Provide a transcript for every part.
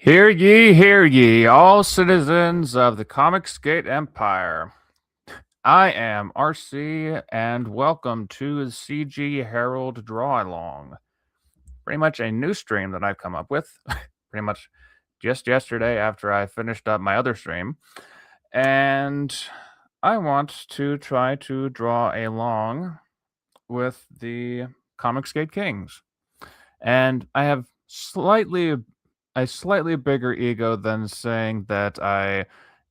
Hear ye, all citizens of the Comicsgate Empire. I am RC, and welcome to the CG Herald Draw Along. Pretty much a new stream that I've come up with, pretty much just yesterday after I finished up my other stream. And I want to try to draw along with the Comicsgate Kings. And I have a slightly bigger ego than saying that I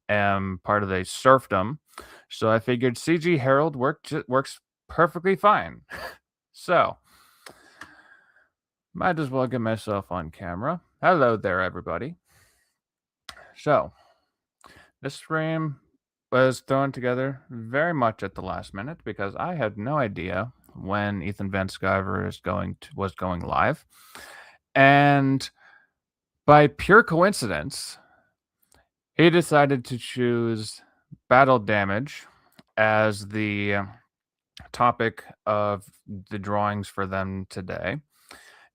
am part of a serfdom. So I figured CG Herald works perfectly fine. So, might as well get myself on camera. Hello there, everybody. So, this stream was thrown together very much at the last minute because I had no idea when Ethan Van Sciver was going live. And by pure coincidence, he decided to choose battle damage as the topic of the drawings for them today.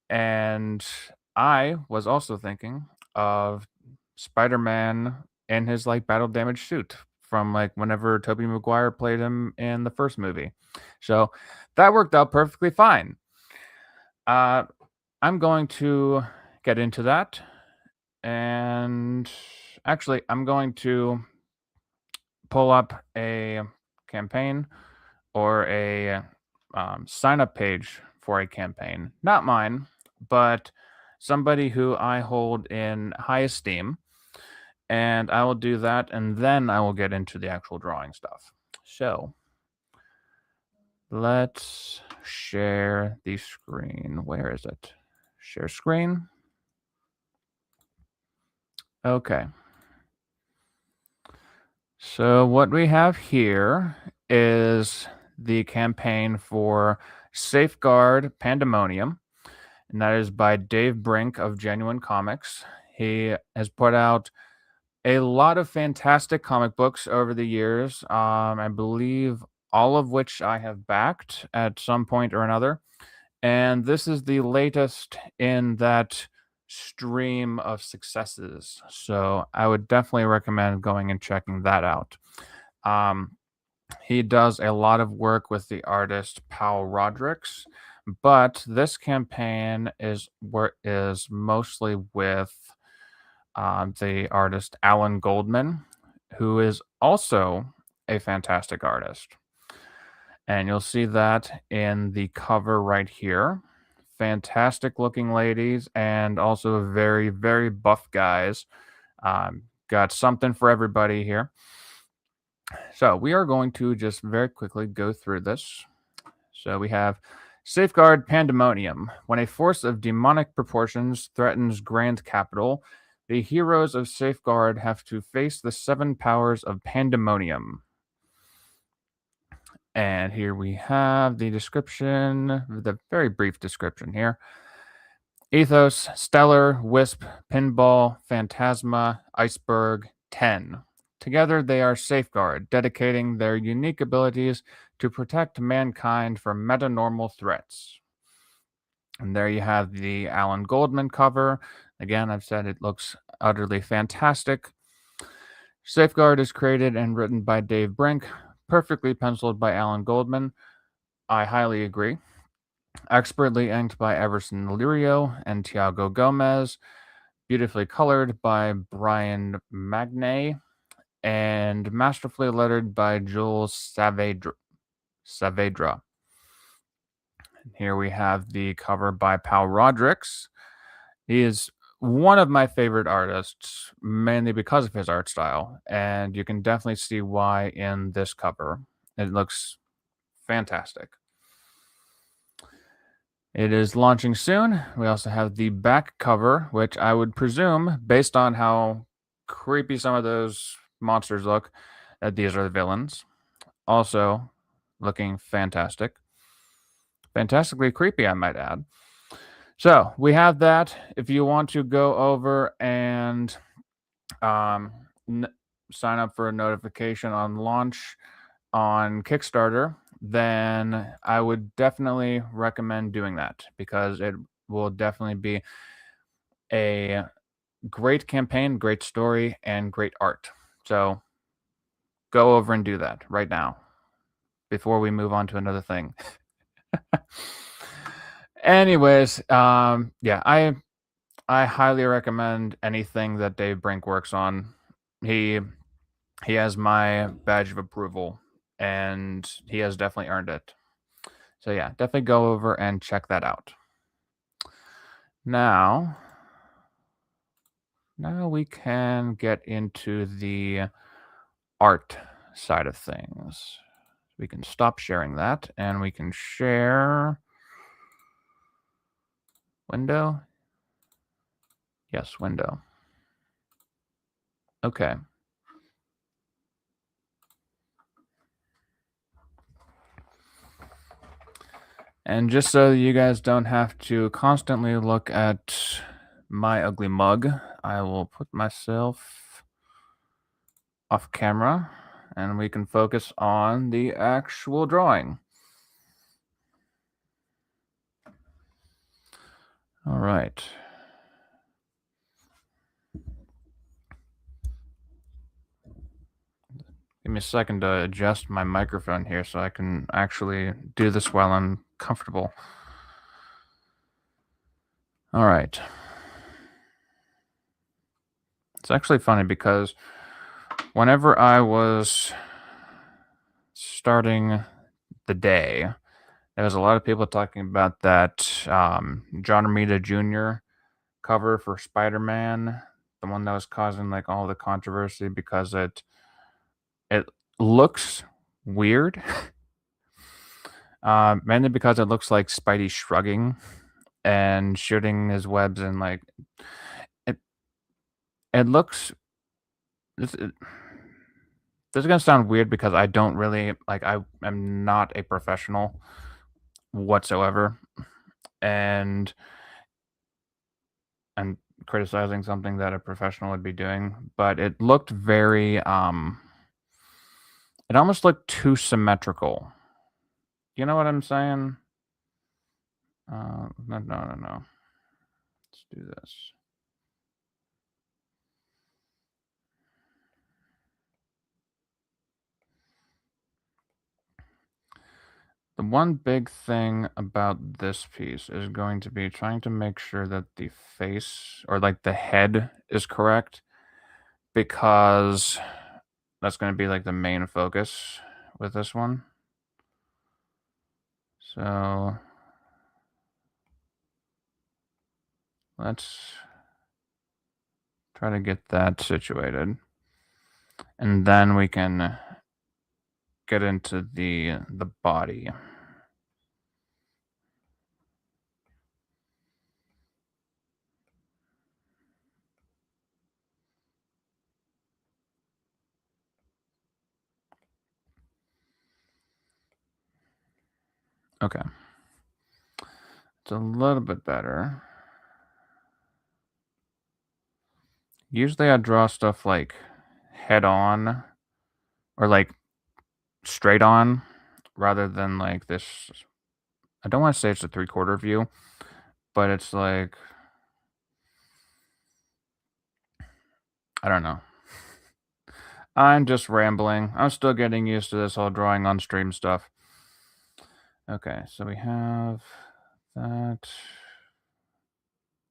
And I was also thinking of Spider-Man in his battle damage suit from whenever Tobey Maguire played him in the first movie. So that worked out perfectly fine. I'm going to get into that. And actually, I'm going to pull up a campaign or a sign up page for a campaign. Not mine, but somebody who I hold in high esteem. And I will do that, and then I will get into the actual drawing stuff. So, let's share the screen. Where is it? Share screen. Okay. So what we have here is the campaign for Safeguard Pandemonium, and that is by Dave Brink of Genuine Comics. He has put out a lot of fantastic comic books over the years. I believe all of which I have backed at some point or another. And this is the latest in that stream of successes. So I would definitely recommend going and checking that out. He does a lot of work with the artist Paul Rodricks, but this campaign is mostly with the artist Alan Goldman, who is also a fantastic artist. And you'll see that in the cover right here. Fantastic looking ladies and also very, very buff guys. Got something for everybody here. So we are going to just very quickly go through this. So we have Safeguard Pandemonium. When a force of demonic proportions threatens Grand Capital, the heroes of Safeguard have to face the 7 powers of Pandemonium. And here we have the description, the very brief description here. Ethos, Stellar, Wisp, Pinball, Phantasma, Iceberg, 10. Together they are Safeguard, dedicating their unique abilities to protect mankind from metanormal threats. And there you have the Alan Goldman cover. Again, I've said it looks utterly fantastic. Safeguard is created and written by Dave Brink, perfectly penciled by Alan Goldman. I highly agree. Expertly inked by Everson Lirio and Tiago Gomez. Beautifully colored by Brian Magnay. And masterfully lettered by Jules Saavedra. Here we have the cover by Paul Rodricks. He is one of my favorite artists, mainly because of his art style, and you can definitely see why in this cover. It looks fantastic. It is launching soon. We also have the back cover, which I would presume, based on how creepy some of those monsters look, that these are the villains. Also, looking fantastic. Fantastically creepy, I might add. So we have that. If you want to go over and sign up for a notification on launch on Kickstarter, then I would definitely recommend doing that because it will definitely be a great campaign, great story, and great art. So go over and do that right now before we move on to another thing. Anyways, yeah, I highly recommend anything that Dave Brink works on. He has my badge of approval, and he has definitely earned it. So yeah, definitely go over and check that out. Now we can get into the art side of things. We can stop sharing that, and we can share window. Yes, window. Okay. And just so you guys don't have to constantly look at my ugly mug, I will put myself off camera and we can focus on the actual drawing. All right. Give me a second to adjust my microphone here so I can actually do this while I'm comfortable. All right. It's actually funny because whenever I was starting the day, there was a lot of people talking about that John Romita Jr. cover for Spider-Man, the one that was causing like all the controversy because it looks weird, mainly because it looks like Spidey shrugging and shooting his webs and like it. It looks. This is gonna sound weird because I don't really like. I am not a professional whatsoever, and I'm criticizing something that a professional would be doing, but it looked very it almost looked too symmetrical. You know what I'm saying? No. Let's do this. The one big thing about this piece is going to be trying to make sure that the face or like the head is correct because that's going to be like the main focus with this one. So let's try to get that situated. And then we can get into the body. Okay. It's a little bit better. Usually I draw stuff like head on or like straight on rather than like this. I don't want to say it's a 3/4 view, but it's like, I don't know. I'm just rambling. I'm still getting used to this whole drawing on stream stuff. Okay, so we have that.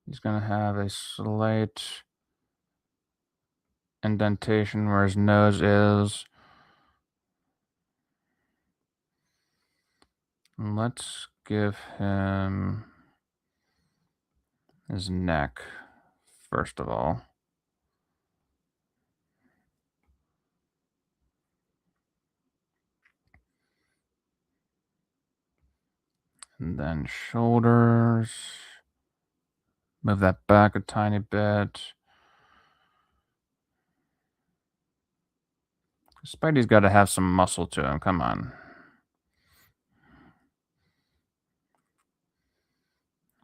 He's going to have a slight indentation where his nose is. Let's give him his neck, first of all. And then shoulders. Move that back a tiny bit. Spidey's got to have some muscle to him. Come on.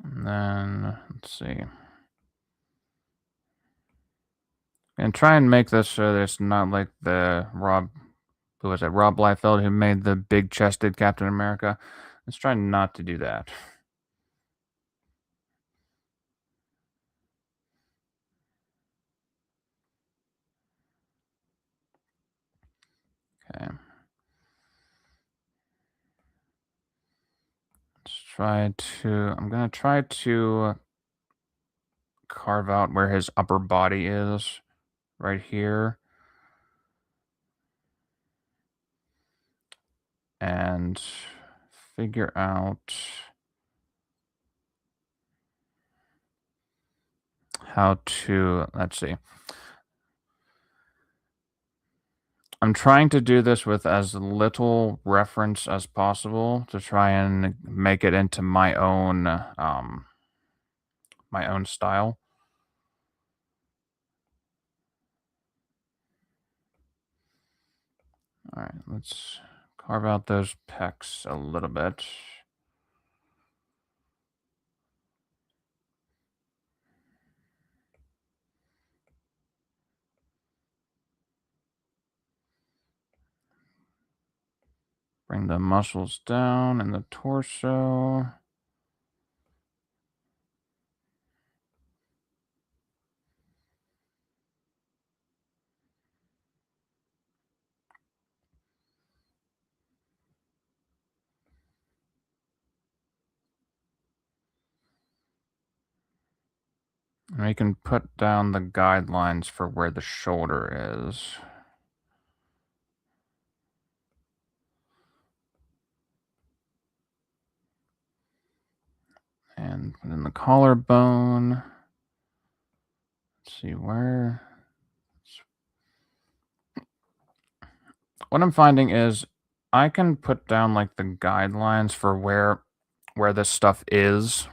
And then, let's see. And try and make this so that it's not like the Rob Liefeld who made the big-chested Captain America. Let's try not to do that. I'm gonna try to carve out where his upper body is, right here, and figure out how to, let's see. I'm trying to do this with as little reference as possible to try and make it into my own style. All right, let's carve out those pecs a little bit. Bring the muscles down in the torso. And we can put down the guidelines for where the shoulder is. And then the collarbone. Let's see where. What I'm finding is I can put down like the guidelines for where this stuff is,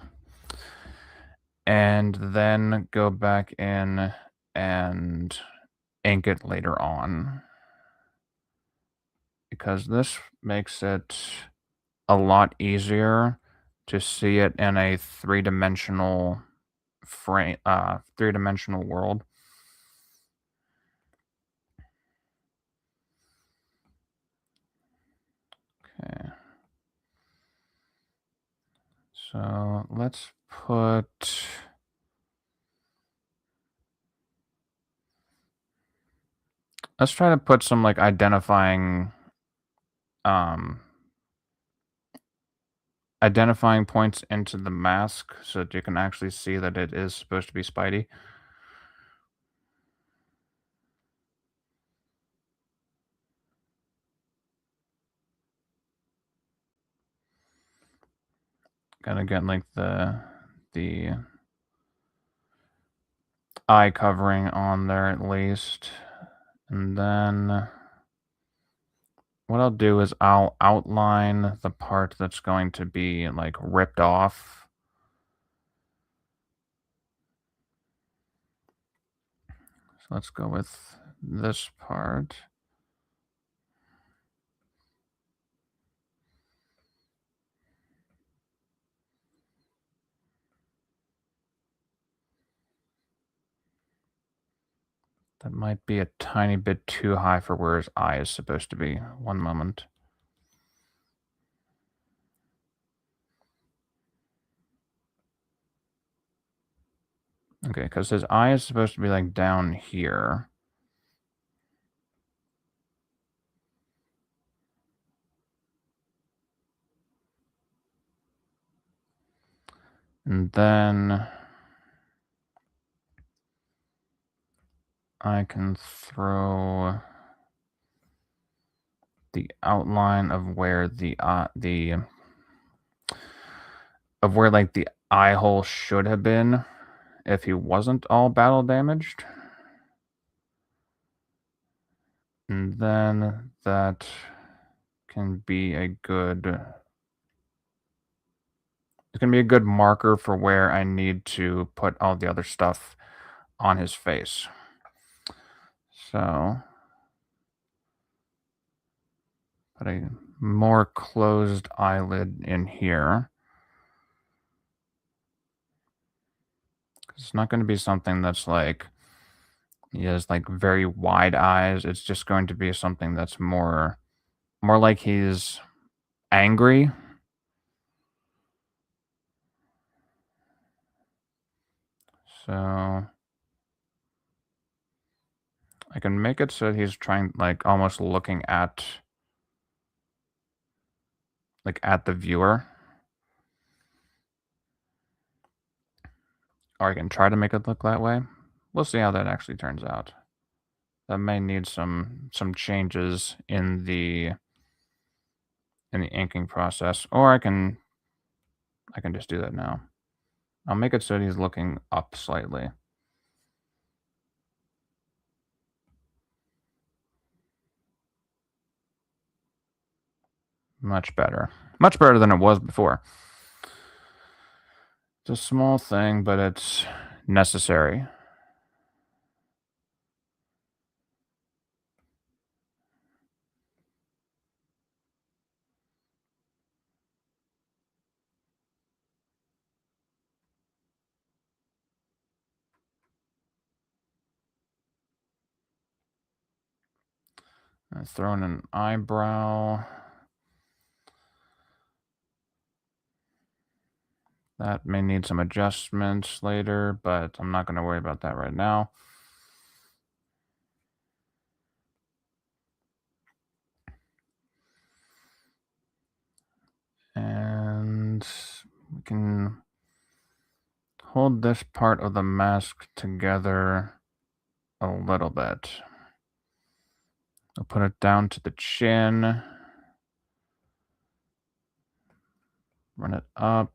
and then go back in and ink it later on, because this makes it a lot easier to see it in a three-dimensional frame, three-dimensional world. Okay. So let's try to put some like um identifying points into the mask so that you can actually see that it is supposed to be Spidey. Gotta get like the eye covering on there at least. And then what I'll do is I'll outline the part that's going to be like ripped off. So let's go with this part. That might be a tiny bit too high for where his eye is supposed to be. One moment. Okay, because his eye is supposed to be like down here. And then I can throw the outline of where like the eye hole should have been if he wasn't all battle damaged. And then that can be a good marker for where I need to put all the other stuff on his face. So put a more closed eyelid in here. It's not going to be something that's like he has like very wide eyes. It's just going to be something that's more like he's angry. So I can make it so he's trying, like, almost looking at the viewer. Or I can try to make it look that way. We'll see how that actually turns out. That may need some changes in the inking process, or I can just do that now. I'll make it so he's looking up slightly. Much better. Much better than it was before. It's a small thing, but it's necessary. I throw in an eyebrow. That may need some adjustments later, but I'm not going to worry about that right now. And we can hold this part of the mask together a little bit. I'll put it down to the chin. Run it up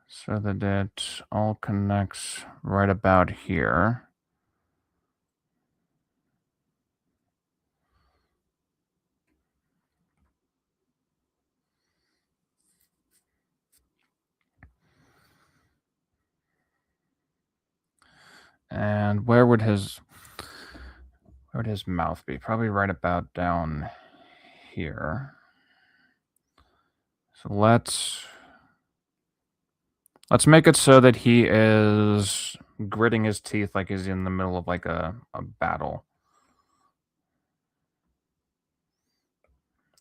so that it all connects right about here. And where would his mouth be? Probably right about down here. So let's make it so that he is gritting his teeth like he's in the middle of like a battle.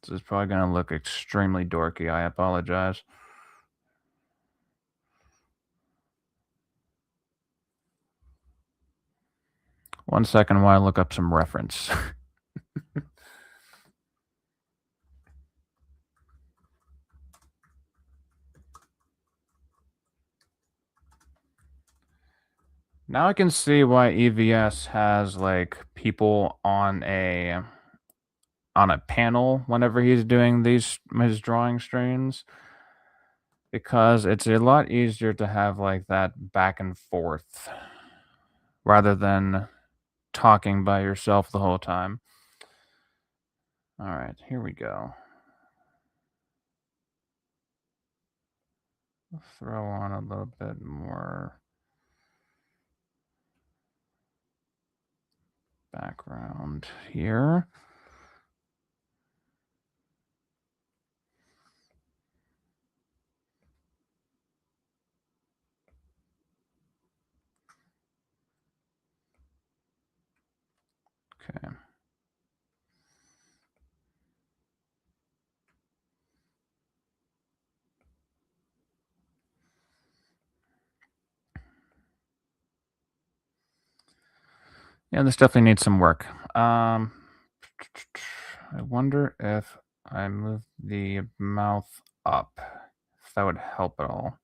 This is probably going to look extremely dorky. I apologize. One second while I look up some reference. Now I can see why EVS has like people on a panel whenever he's doing his drawing streams, because it's a lot easier to have like that back and forth rather than talking by yourself the whole time. All right, here we go. Throw on a little bit more background here. Okay. Yeah, this definitely needs some work. I wonder if I move the mouth up, if that would help at all.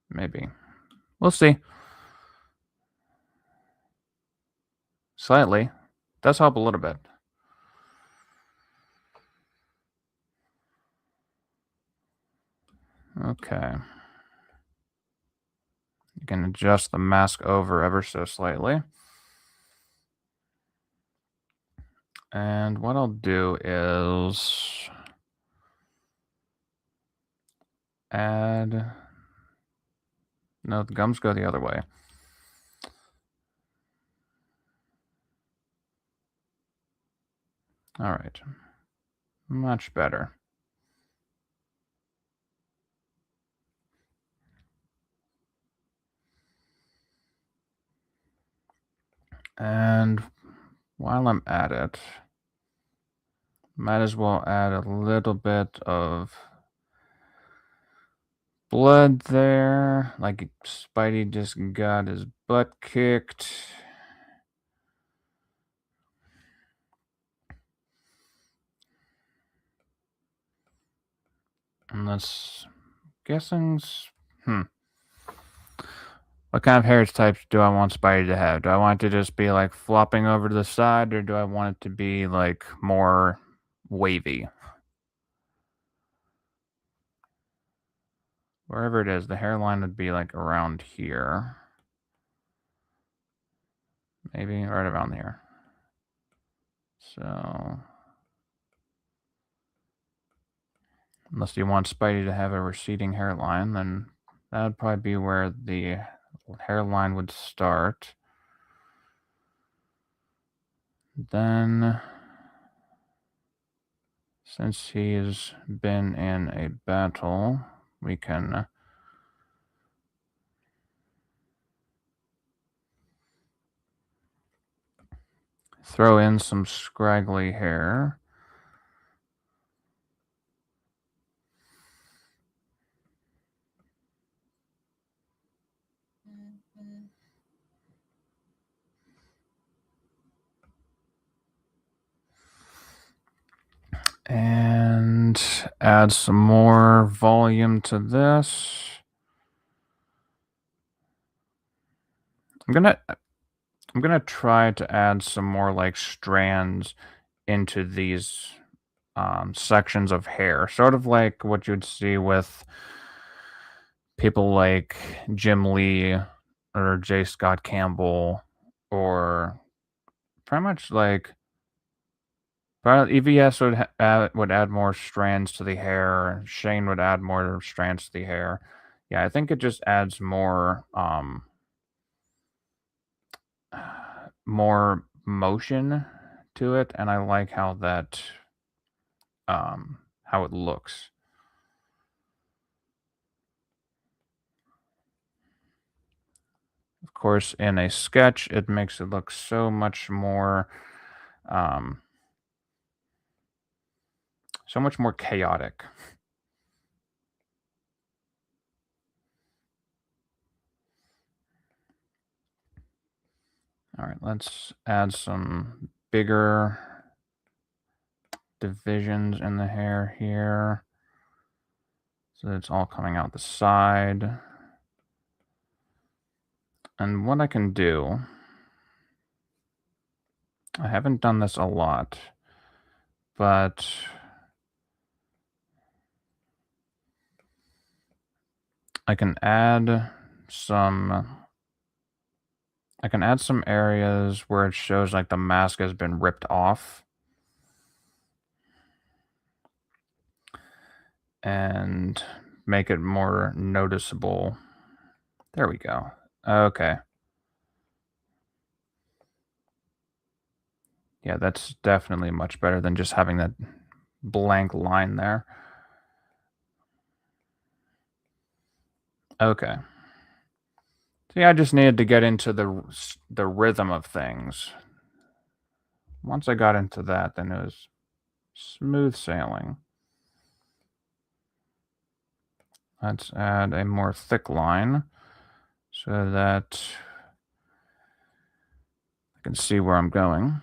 Maybe. We'll see. Slightly. Does help a little bit. Okay. You can adjust the mask over ever so slightly. And what I'll do is add... No, the gums go the other way. All right. Much better. And while I'm at it, might as well add a little bit of blood there. Like Spidey just got his butt kicked. And let's guessing. What kind of hair types do I want Spidey to have? Do I want it to just be like flopping over to the side, or do I want it to be like more wavy? Wherever it is, the hairline would be like around here. Maybe right around here. So, unless you want Spidey to have a receding hairline, then that would probably be where the hairline would start. Then, since he's been in a battle, we can throw in some scraggly hair. And add some more volume to this. I'm gonna try to add some more like strands into these sections of hair, sort of like what you'd see with people like Jim Lee or J. Scott Campbell, or pretty much like EVS would add more strands to the hair. Shane would add more strands to the hair. Yeah, I think it just adds more motion to it, and I like how that how it looks. Of course, in a sketch, it makes it look so much more um, chaotic. All right, let's add some bigger divisions in the hair here, so that it's all coming out the side. And what I can do, I haven't done this a lot, but I can add some areas where it shows like the mask has been ripped off, and make it more noticeable. There we go. Okay. Yeah, that's definitely much better than just having that blank line there. Okay. See, I just needed to get into the rhythm of things. Once I got into that, then it was smooth sailing. Let's add a more thick line so that I can see where I'm going.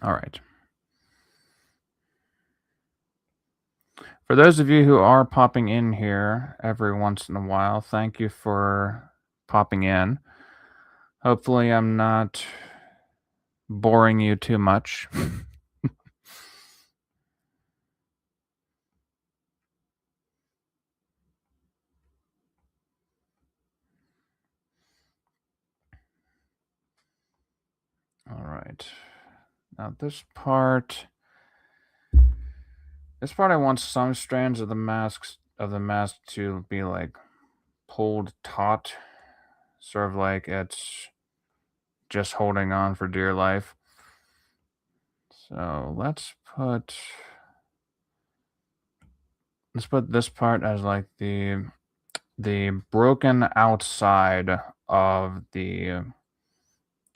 All right. For those of you who are popping in here every once in a while, thank you for popping in. Hopefully, I'm not boring you too much. All right. Now this part I want some strands of the mask to be like pulled taut, sort of like it's just holding on for dear life. So let's put this part as like the broken outside of the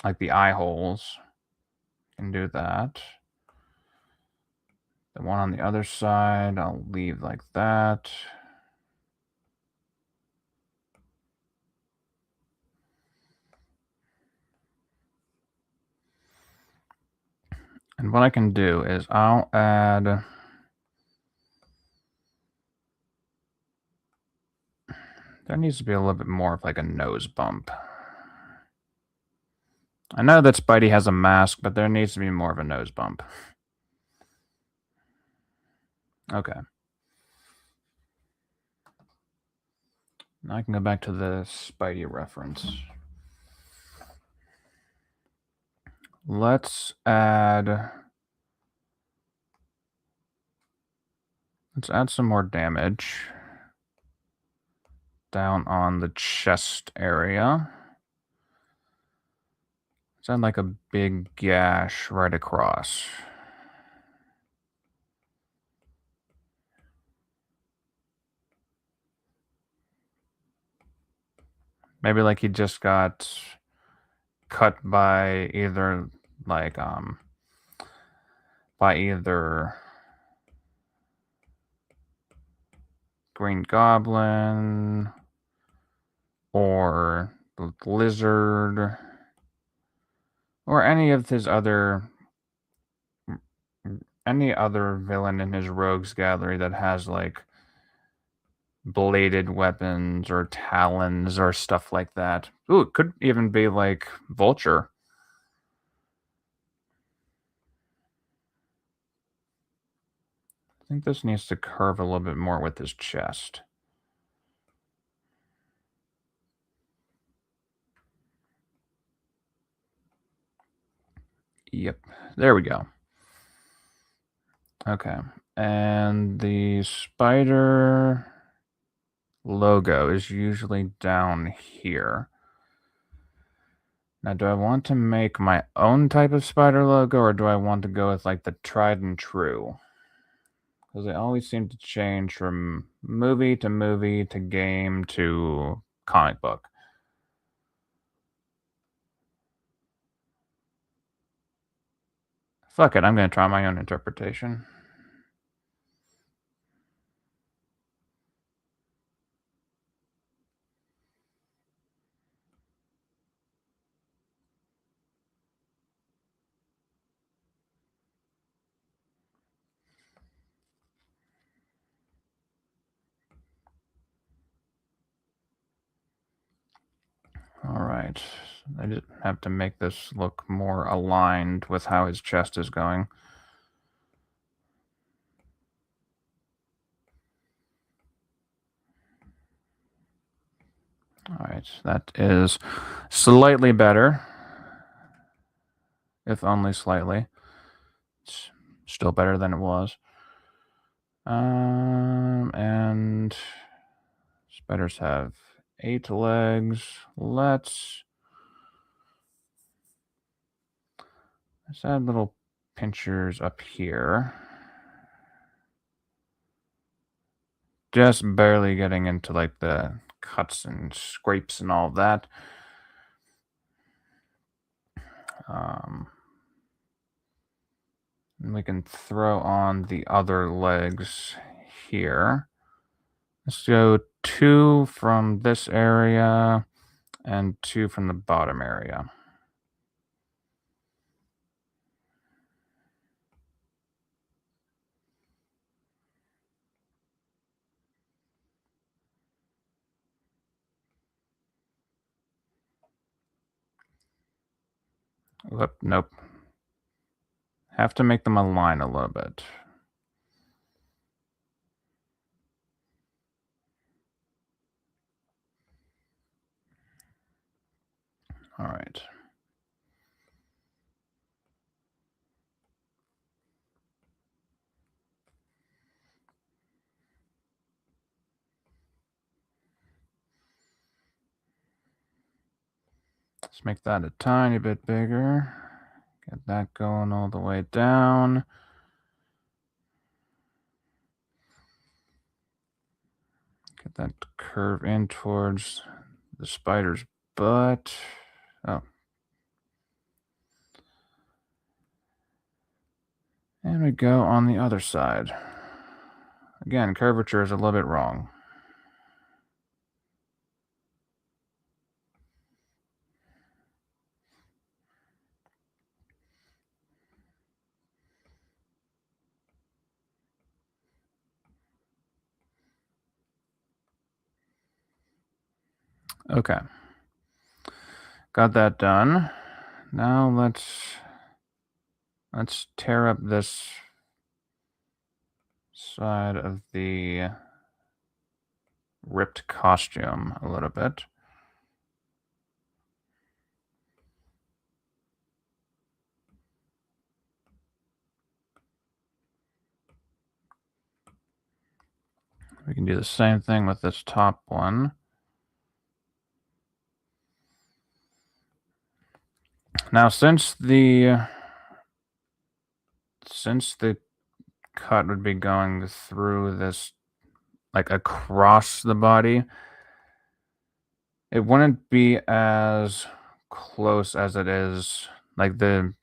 eye holes. Can do that. The one on the other side, I'll leave like that. And what I can do is I'll add... There needs to be a little bit more of like a nose bump. I know that Spidey has a mask, but there needs to be more of a nose bump. Okay. Now I can go back to the Spidey reference. Let's add some more damage down on the chest area. Let's add like a big gash right across. Maybe like he just got cut by either Green Goblin or the Lizard or any other villain in his rogues gallery that has like bladed weapons or talons or stuff like that. Ooh, it could even be like Vulture. I think this needs to curve a little bit more with his chest. Yep, there we go. Okay, and the spider logo is usually down here. Now, do I want to make my own type of spider logo, or do I want to go with like the tried and true? Because they always seem to change from movie to game to comic book. Fuck it, I'm going to try my own interpretation. Alright, I just have to make this look more aligned with how his chest is going. Alright, that is slightly better. If only slightly. It's still better than it was. And spiders have 8 legs. Let's add little pinchers up here. Just barely getting into like the cuts and scrapes and all that. And we can throw on the other legs here. Let's go 2 from this area and 2 from the bottom area. Whoop, nope. Have to make them align a little bit. All right. Let's make that a tiny bit bigger. Get that going all the way down. Get that to curve in towards the spider's butt. Oh. And we go on the other side. Again, curvature is a little bit wrong. Okay. Got that done. Now let's tear up this side of the ripped costume a little bit. We can do the same thing with this top one. Now, since the cut would be going through this, like across the body, it wouldn't be as close as it is. Like the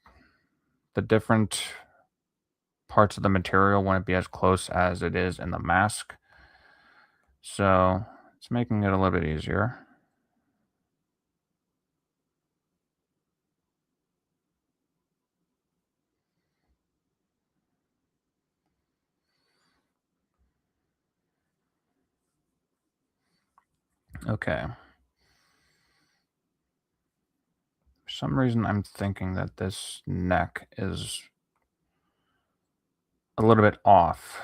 different parts of the material wouldn't be as close as it is in the mask. So it's making it a little bit easier. Okay. For some reason, I'm thinking that this neck is a little bit off.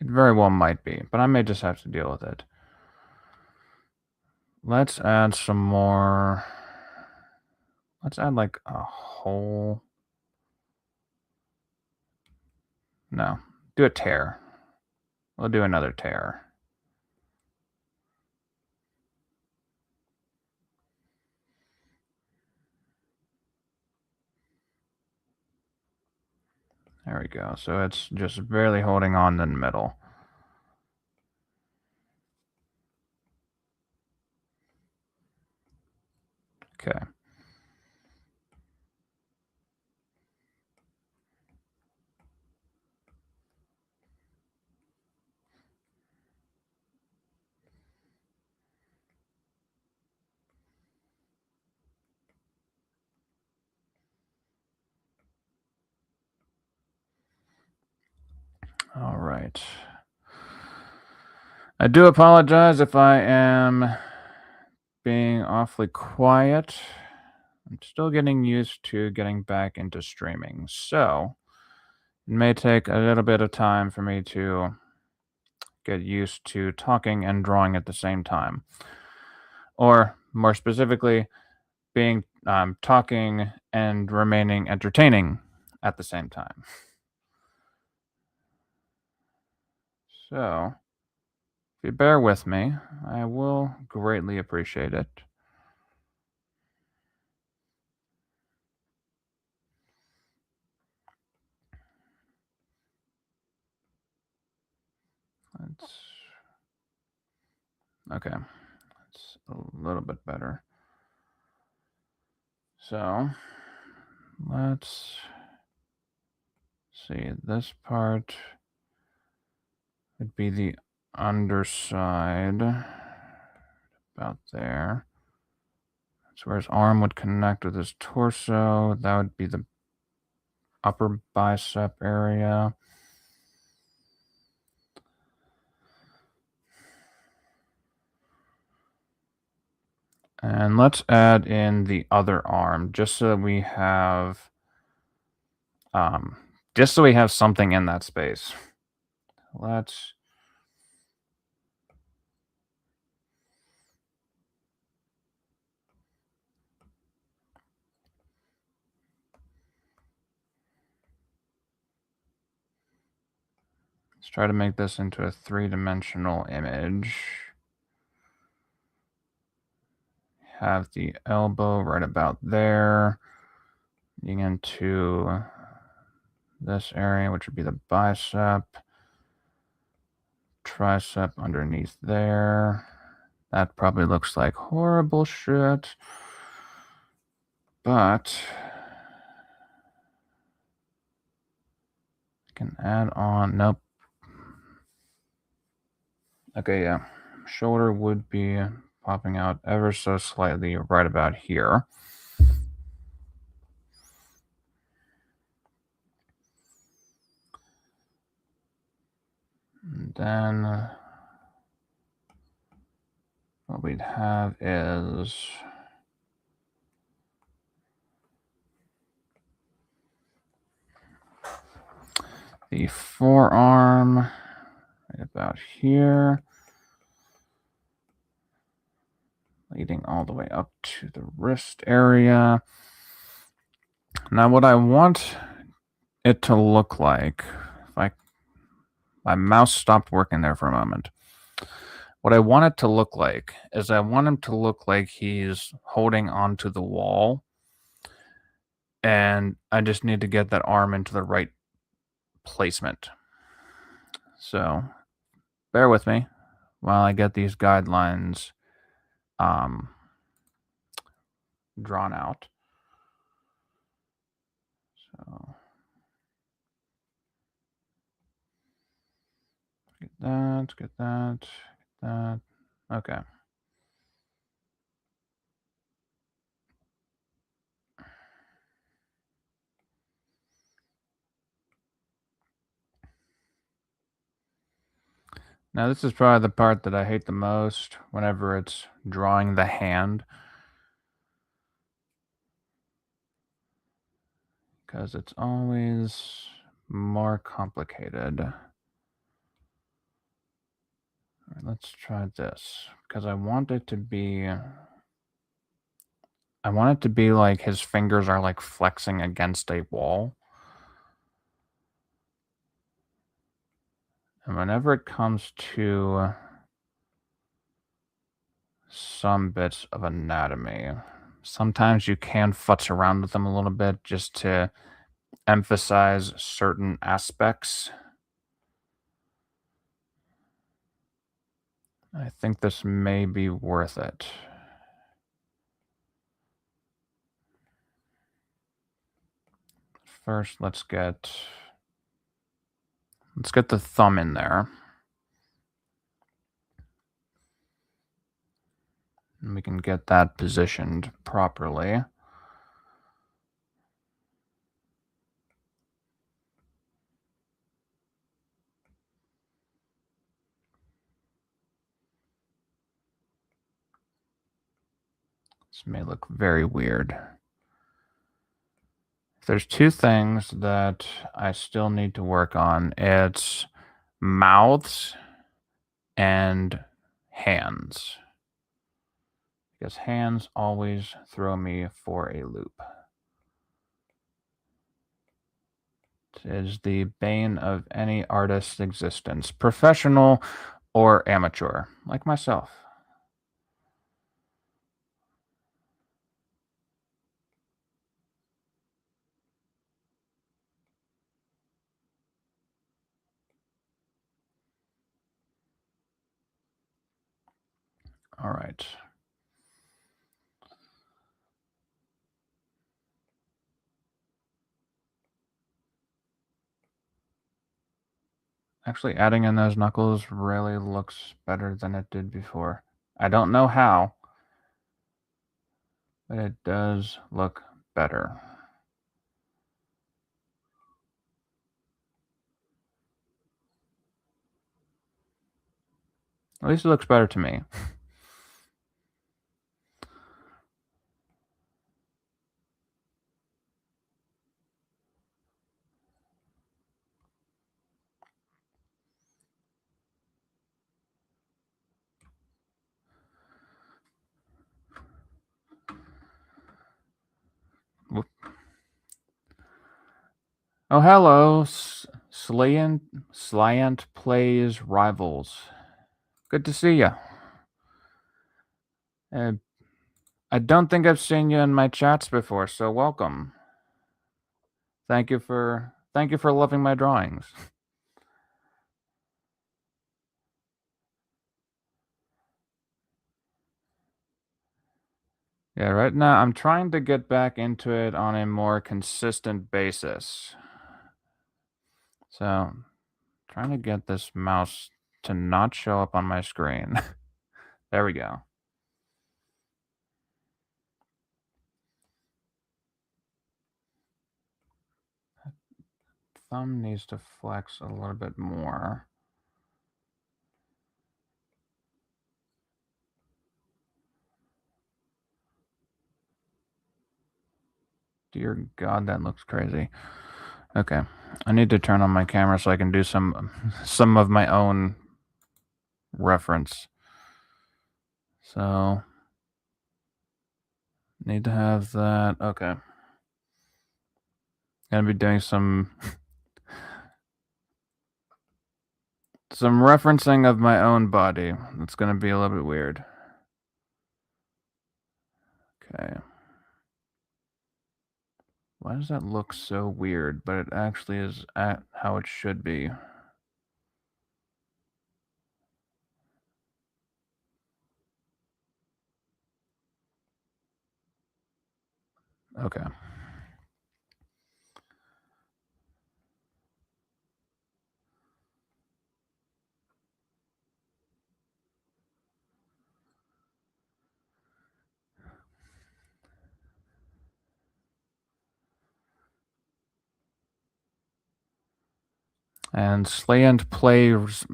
It very well might be, but I may just have to deal with it. Let's add some more. Let's add like a whole. No, do a tear. We'll do another tear. There we go. So it's just barely holding on in the middle. Okay. All right. I do apologize if I am being awfully quiet. I'm still getting used to getting back into streaming, so it may take a little bit of time for me to get used to talking and drawing at the same time. Or more specifically, being talking and remaining entertaining at the same time. So, if you bear with me, I will greatly appreciate it. Let's, okay, it's a little bit better. So, let's see, this part would be the underside, about there. That's where his arm would connect with his torso. That would be the upper bicep area. And let's add in the other arm just so that we have something in that space. Let's try to make this into a three-dimensional image. Have the elbow right about there. Getting into this area, which would be the bicep. Tricep underneath there. That probably looks like horrible shit. But I can add on. Nope. Okay, yeah. Shoulder would be popping out ever so slightly right about here. And then what we'd have is the forearm right about here, leading all the way up to the wrist area. Now, what I want it to look like, if my mouse stopped working there for a moment. What I want it to look like is I want him to look like he's holding onto the wall, and I just need to get that arm into the right placement. So bear with me while I get these guidelines drawn out. So get that. Okay. Now this is probably the part that I hate the most whenever it's drawing the hand, because it's always more complicated. All right, let's try this, because I want it to be like his fingers are like flexing against a wall. And whenever it comes to some bits of anatomy, sometimes you can futz around with them a little bit just to emphasize certain aspects. I think this may be worth it. First, let's get the thumb in there. And we can get that positioned properly. This may look very weird. There's two things that I still need to work on. It's mouths and hands. Because hands always throw me for a loop. It is the bane of any artist's existence, professional or amateur, like myself. All right. Actually, adding in those knuckles really looks better than it did before. I don't know how, but it does look better. At least it looks better to me. Whoop. Oh, hello, Slant Plays Rivals. Good to see you. I don't think I've seen you in my chats before, so welcome. Thank you for loving my drawings. Yeah, right now I'm trying to get back into it on a more consistent basis. So, trying to get this mouse to not show up on my screen. There we go. Thumb needs to flex a little bit more. Dear God, that looks crazy. Okay. I need to turn on my camera so I can do some of my own reference. So need to have that. Okay. Gonna be doing some referencing of my own body. It's gonna be a little bit weird. Okay. Why does that look so weird? But it actually is at how it should be. Okay. And Slant Plays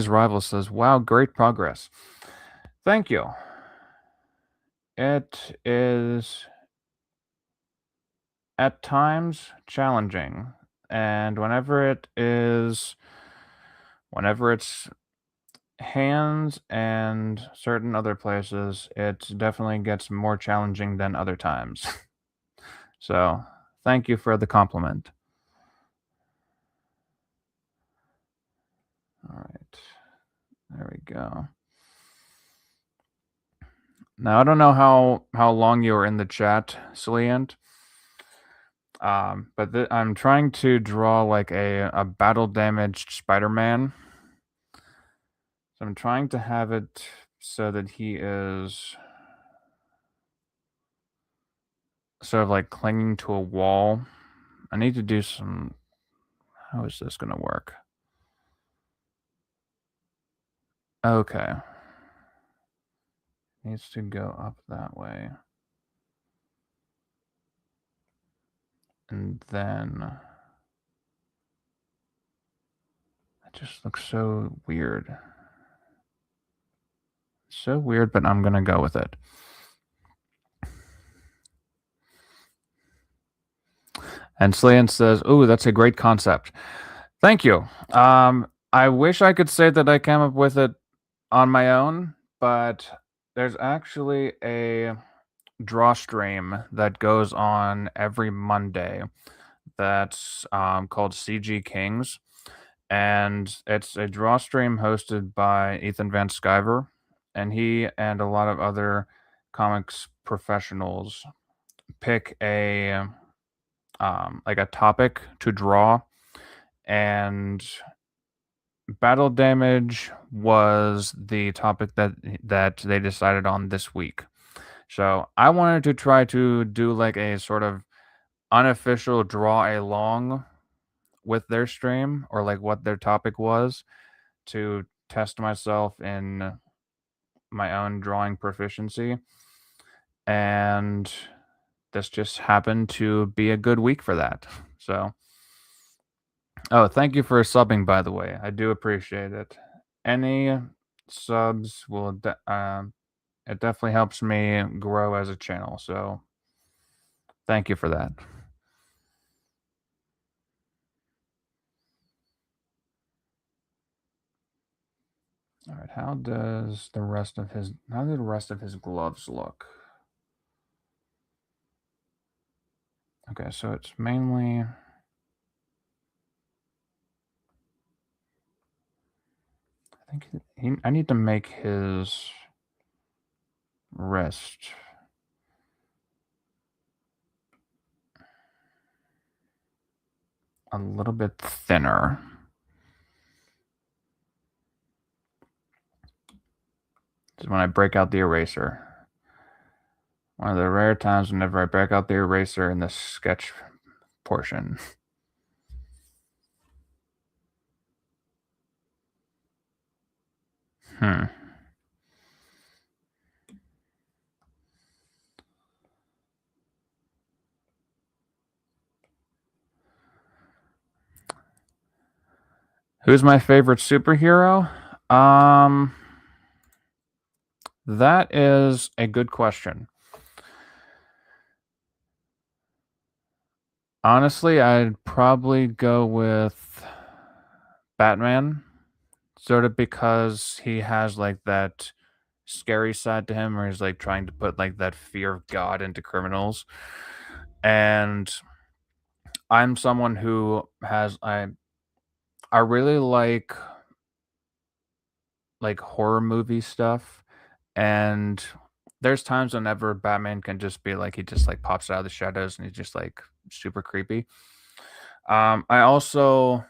Rival says, "Wow, great progress." Thank you. It is at times challenging, and whenever it's hands and certain other places, it definitely gets more challenging than other times. So, thank you for the compliment. All right. There we go. Now, I don't know how long you were in the chat, Salient. But I'm trying to draw like a battle damaged Spider-Man. So I'm trying to have it so that he is sort of like clinging to a wall. I need to do some. How is this going to work? Okay. Needs to go up that way. And then it just looks so weird. So weird, but I'm going to go with it. And Slayan says, "Ooh, that's a great concept." Thank you. I wish I could say that I came up with it on my own, but there's actually a draw stream that goes on every Monday that's called CG Kings. And it's a draw stream hosted by Ethan Van Sciver. And he and a lot of other comics professionals pick a like a topic to draw, and battle damage was the topic that they decided on this week. So I wanted to try to do like a sort of unofficial draw along with their stream, or like what their topic was, to test myself in my own drawing proficiency. And this just happened to be a good week for that. So, oh, thank you for subbing, by the way. I do appreciate it. Any subs will it definitely helps me grow as a channel. So, thank you for that. All right, how did the rest of his gloves look? Okay, so it's mainly, I think I need to make his wrist a little bit thinner. This is when I break out the eraser. One of the rare times whenever I break out the eraser in the sketch portion. Who's my favorite superhero? That is a good question. Honestly, I'd probably go with Batman, sort of because he has like that scary side to him where he's like trying to put like that fear of God into criminals. And I'm someone who has I really like horror movie stuff, and there's times whenever Batman can just be like he just like pops out of the shadows and he's just like super creepy. I also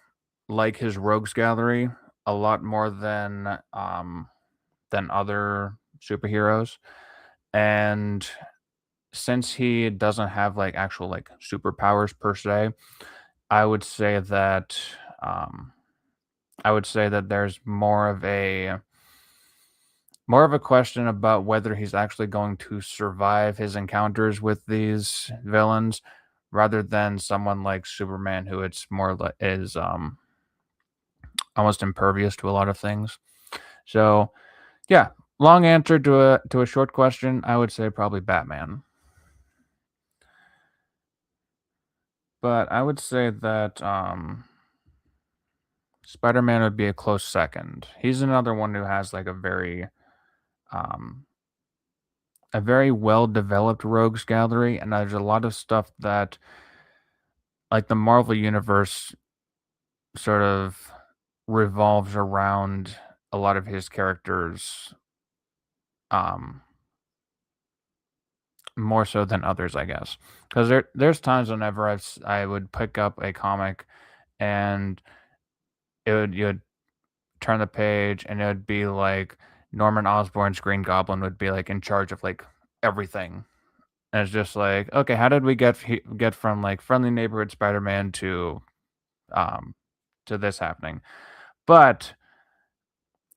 like his rogues gallery a lot more than other superheroes. And since he doesn't have like actual like superpowers per se, I would say that um I would say that there's more of a question about whether he's actually going to survive his encounters with these villains rather than someone like Superman who it's more like is almost impervious to a lot of things. So, yeah, long answer to a short question, I would say probably Batman. But I would say that Spider-Man would be a close second. He's another one who has like um a very well developed rogues gallery, and there's a lot of stuff that like the Marvel universe sort of revolves around a lot of his characters um more so than others, I guess. Because there's times whenever I would pick up a comic and you'd turn the page and it would be like Norman Osborn's Green Goblin would be like in charge of like everything. And it's just like, okay, how did we get from like friendly neighborhood Spider-Man um to this happening? But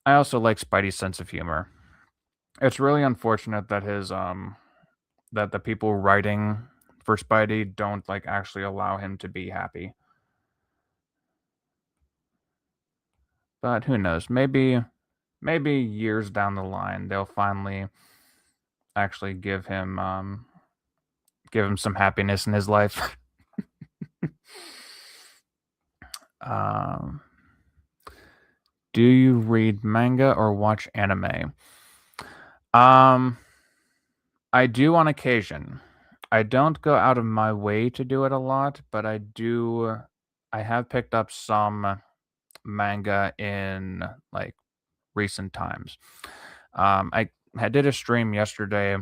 I also like Spidey's sense of humor. It's really unfortunate that his that the people writing for Spidey don't like actually allow him to be happy. But who knows? Maybe years down the line they'll finally actually give him some happiness in his life. um do you read manga or watch anime? Um I do on occasion. I don't go out of my way to do it a lot, but I have picked up some manga in like recent times. I did a stream yesterday,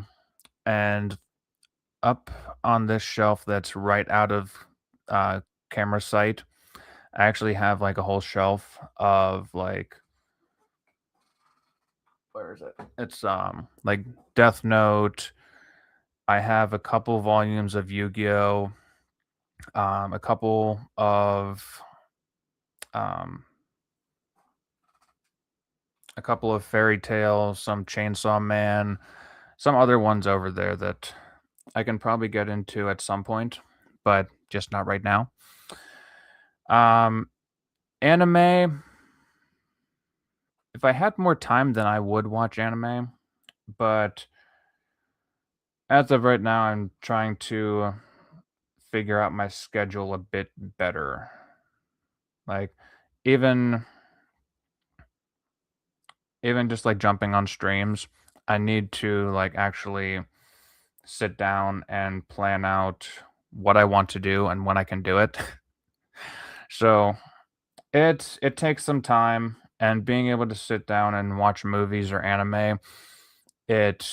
and up on this shelf that's right out of uh, camera sight, I actually have like a whole shelf of like where is it? It's like Death Note. I have a couple of um, a couple of fairy tales, some Chainsaw Man, some other ones over there that I can probably get into at some point, but just not right now. Um, Anime, if I had more time, then I would watch anime, but as of right now, I'm trying to figure out my schedule a bit better. Like even even just like jumping on streams, I need to like actually sit down and plan out what I want to do and when I can do it. So it takes some time, and being able to sit down and watch movies or anime, it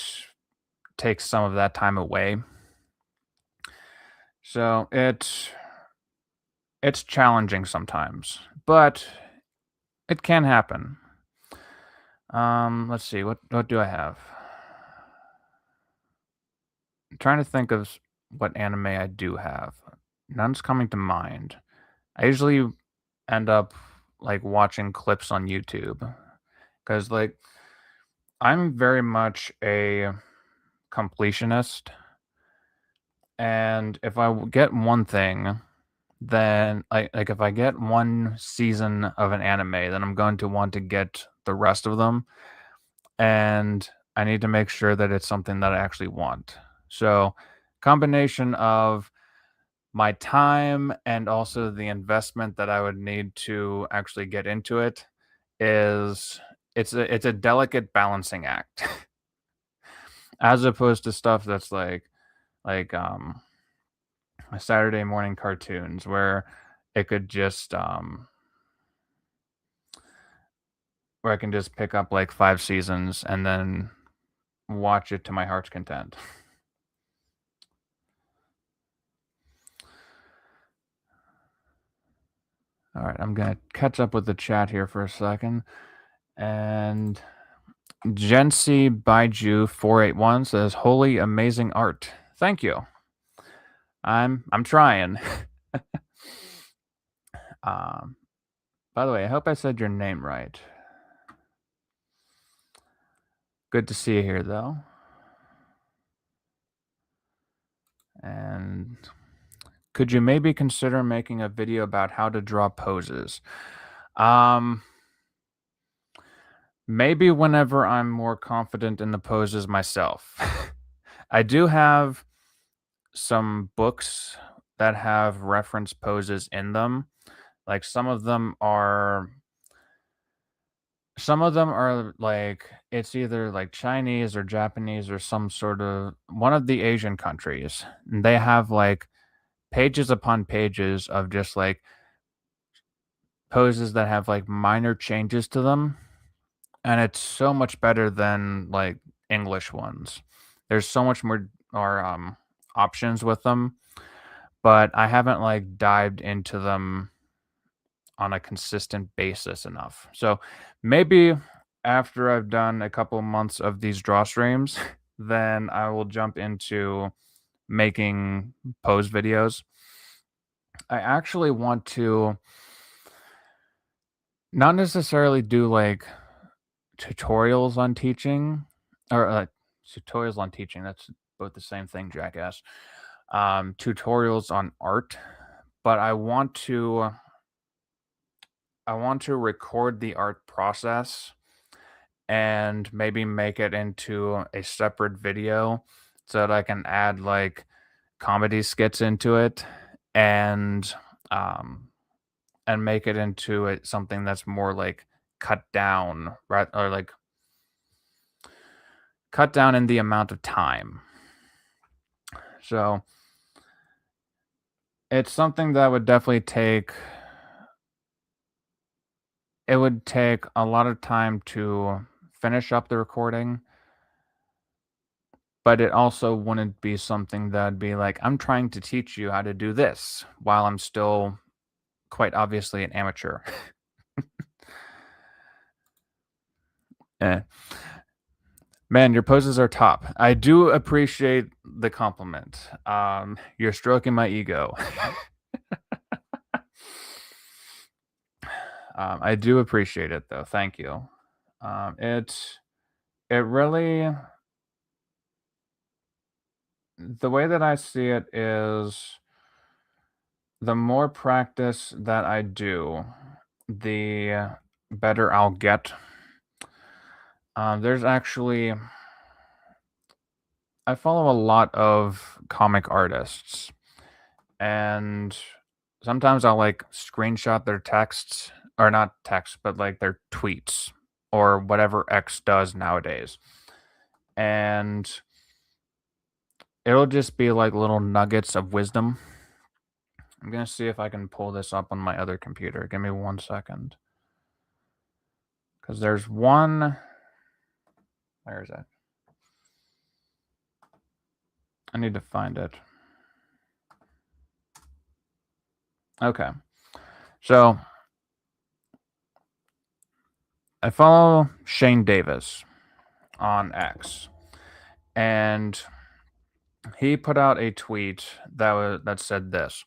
takes some of that time away. So it's challenging sometimes, but it can happen. Let's see, what do I have? I'm trying to think of what anime I do have. None's coming to mind. I usually end up like watching clips on YouTube because like I'm very much a completionist, and if get one thing, then like if I get one season of an anime, then I'm going to want to get the rest of them, and I need to make sure that it's something that I actually want. So, combination of my time and also the investment that I would need to actually get into it is it's a delicate balancing act as opposed to stuff that's like Saturday morning cartoons where it could just where I can just pick up like 5 seasons and then watch it to my heart's content. All right, I'm gonna catch up with the chat here for a second. And Gency Baiju 481 says, "Holy amazing art." Thank you. I'm trying. By the way, I hope I said your name right. Good to see you here, though. And could you maybe consider making a video about how to draw poses? Maybe whenever I'm more confident in the poses myself. I do have some books that have reference poses in them. Like some of them are like it's either like Chinese or Japanese or some sort of one of the Asian countries. And they have like pages upon pages of just like poses that have like minor changes to them. And it's so much better than like English ones. There's so much more options with them, but I haven't like dived into them on a consistent basis enough. So maybe after I've done a couple months of these draw streams, then I will jump into making pose videos. I actually want to not necessarily do like tutorials on teaching or tutorials on teaching. That's both the same thing, jackass. Tutorials on art, but I want to record the art process and maybe make it into a separate video so that I can add like comedy skits into it and um make it into something that's more like cut down, right? Or like cut down in the amount of time. So it's something that would definitely take it would take a lot of time to finish up the recording, but it also wouldn't be something that'd be like, I'm trying to teach you how to do this while I'm still quite obviously an amateur. Eh. Man, your poses are top. I do appreciate the compliment. You're stroking my ego. I do appreciate it though. Thank you. It really, the way that I see it is the more practice that I do, the better I'll get. There's actually, I follow a lot of comic artists, and sometimes I'll like screenshot their texts, or not text, but like their tweets, or whatever X does nowadays. And it'll just be like little nuggets of wisdom. I'm gonna see if I can pull this up on my other computer. Give me 1 second. Because there's one. Where is it? I need to find it. Okay. So I follow Shane Davis on X, and he put out a tweet that said this: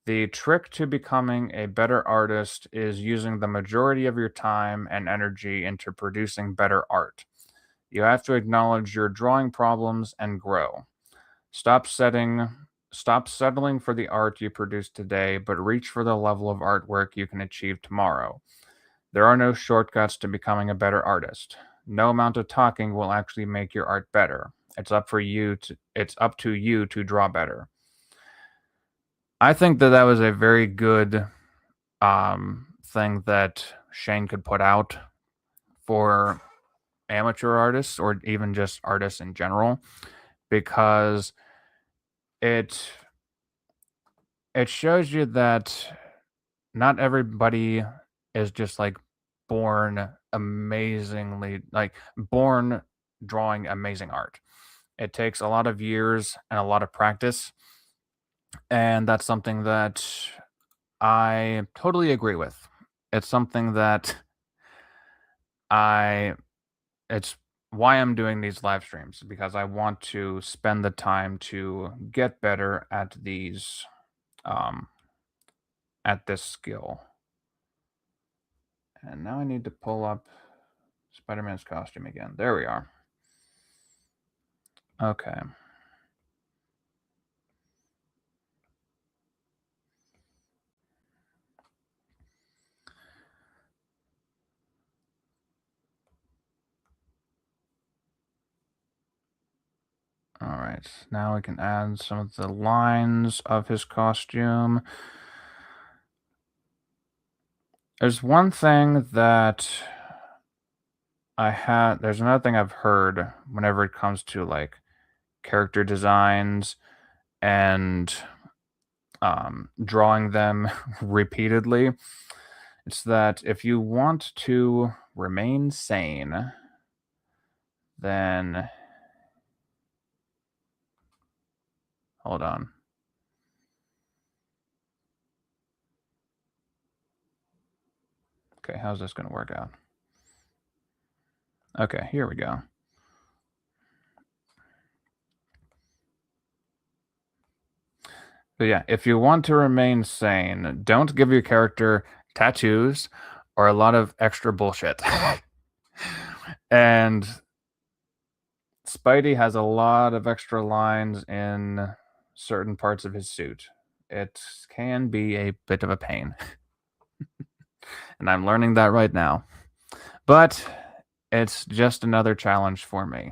"The trick to becoming a better artist is using the majority of your time and energy into producing better art. You have to acknowledge your drawing problems and grow. Stop settling for the art you produce today, but reach for the level of artwork you can achieve tomorrow. There are no shortcuts to becoming a better artist. No amount of talking will actually make your art better. It's up to you to draw better." I think that that was a very good thing that Shane could put out for amateur artists or even just artists in general, because it it shows you that not everybody is just like born amazingly, like born drawing amazing art. It takes a lot of years and a lot of practice, and that's something that I totally agree with. It's something that I it's why I'm doing these live streams, because I want to spend the time to get better um at this skill. And now I need to pull up Spider-Man's costume again. There we are. Okay. All right. Now we can add some of the lines of his costume. There's one thing that there's another thing I've heard whenever it comes to like character designs and drawing them repeatedly. It's that if you want to remain sane, then hold on. Okay, how's this going to work out? Okay, here we go. But yeah, if you want to remain sane, don't give your character tattoos or a lot of extra bullshit. And Spidey has a lot of extra lines in certain parts of his suit. It can be a bit of a pain. And I'm learning that right now. But it's just another challenge for me.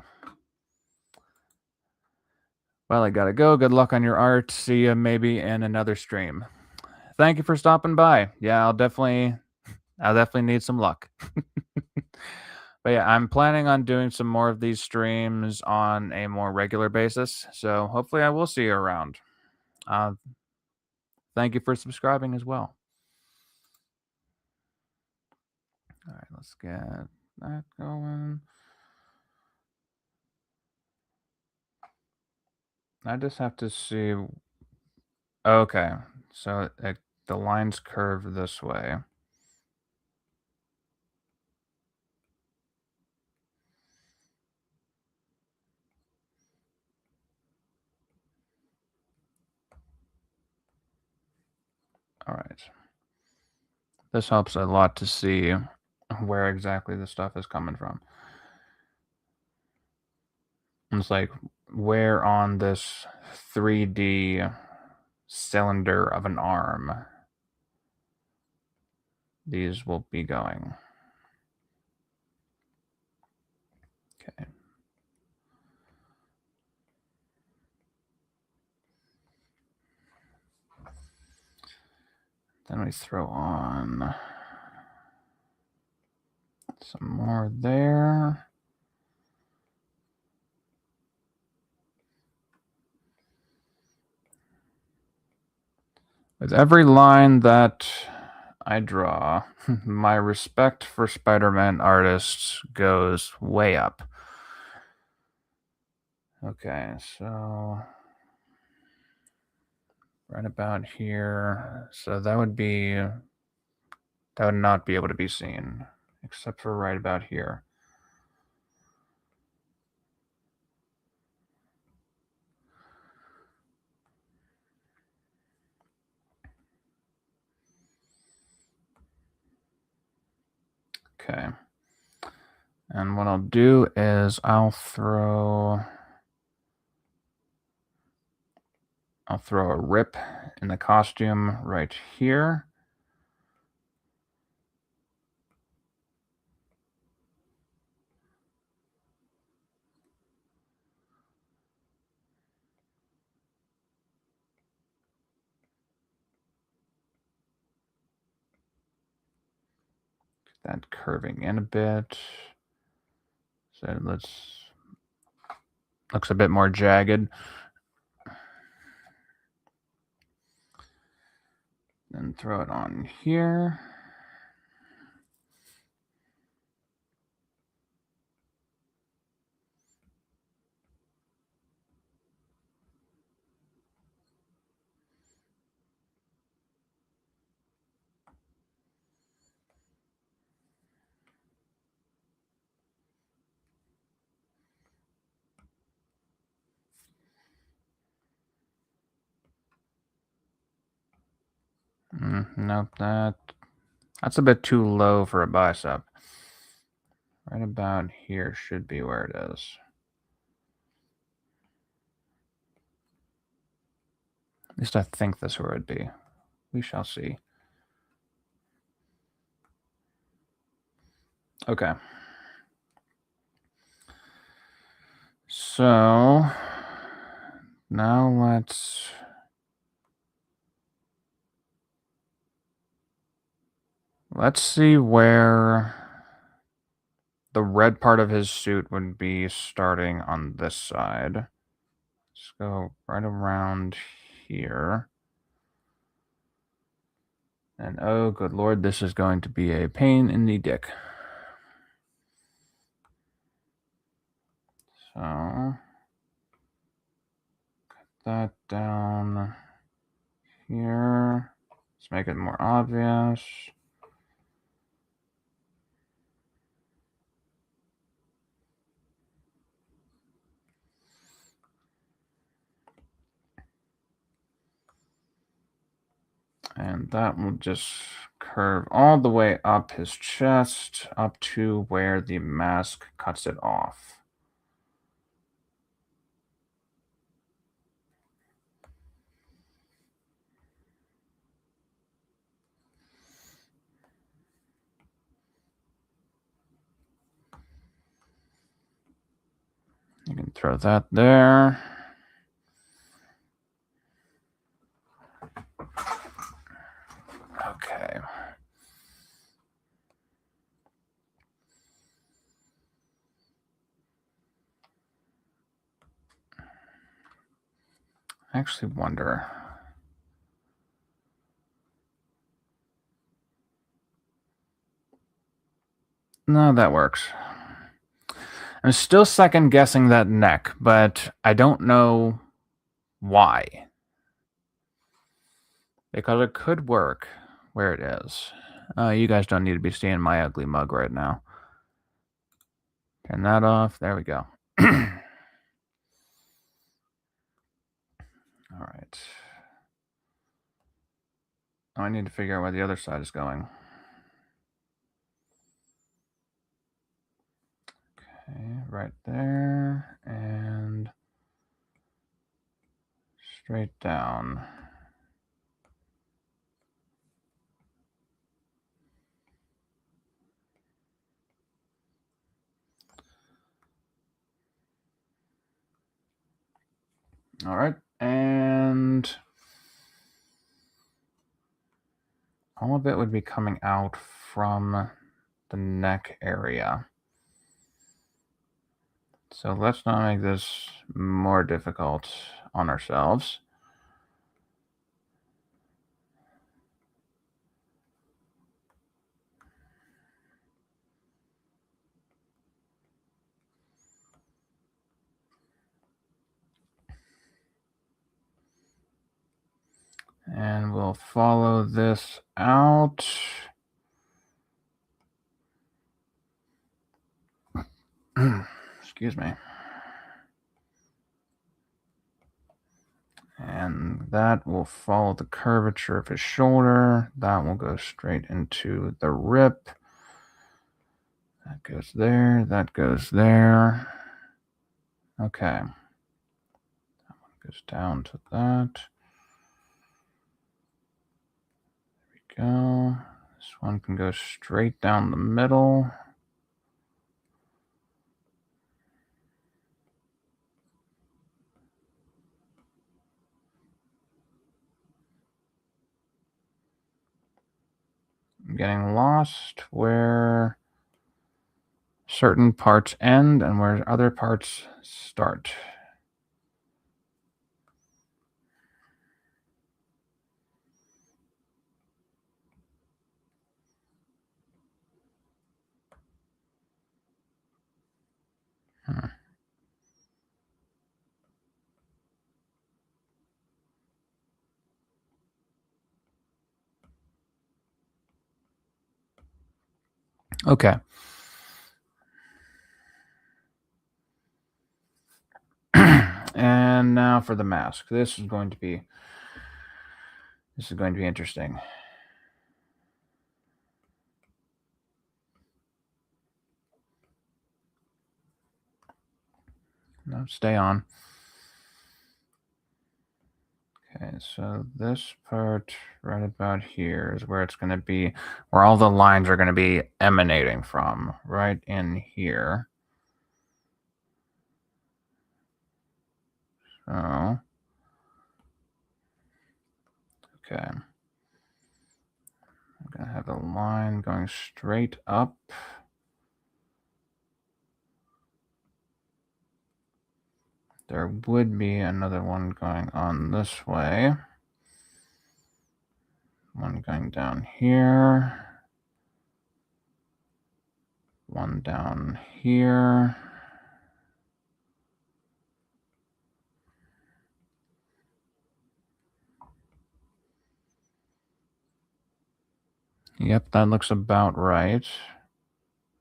Well, I gotta go. Good luck on your art. See you maybe in another stream. Thank you for stopping by. Yeah, I'll definitely need some luck. But yeah, I'm planning on doing some more of these streams on a more regular basis. So hopefully I will see you around. Uh, thank you for subscribing as well. All right, let's get that going. I just have to see. Okay, so the lines curve this way. All right. This helps a lot to see where exactly the stuff is coming from. It's like where on this 3D cylinder of an arm these will be going. Okay. Then we throw on some more there. With every line that I draw, my respect for Spider-Man artists goes way up. Okay, so right about here. So that would not be able to be seen, except for right about here. Okay. And what I'll do is I'll throw a rip in the costume right here. that curving in a bit. So looks a bit more jagged. Then throw it on here. Nope, that's a bit too low for a bicep. Right about here should be where it is. At least I think this is where it'd be. We shall see. Okay. So now let's see where the red part of his suit would be starting on this side. Let's go right around here. And oh, good lord, this is going to be a pain in the dick. So, cut that down here. Let's make it more obvious. And that will just curve all the way up his chest, up to where the mask cuts it off. You can throw that there. Okay. I actually wonder. No, that works. I'm still second guessing that neck, but I don't know why. Because it could work where it is. You guys don't need to be seeing my ugly mug right now. Turn that off. There we go. All right. Oh, I need to figure out where the other side is going. Okay, right there. And straight down. All right, and all of it would be coming out from the neck area. So let's not make this more difficult on ourselves. And we'll follow this out. Excuse me. And that will follow the curvature of his shoulder. That will go straight into the rip. That goes there. That goes there. Okay. That one goes down to that. There we go. This one can go straight down the middle. getting lost where certain parts end and where other parts start. Okay. And now for the mask. This is going to be interesting. No, stay on. Okay, so this part right about here is where it's going to be, where all the lines are going to be emanating from, right in here. So, okay. I'm going to have a line going straight up. There would be another one going on this way. One going down here. One down here. Yep, that looks about right.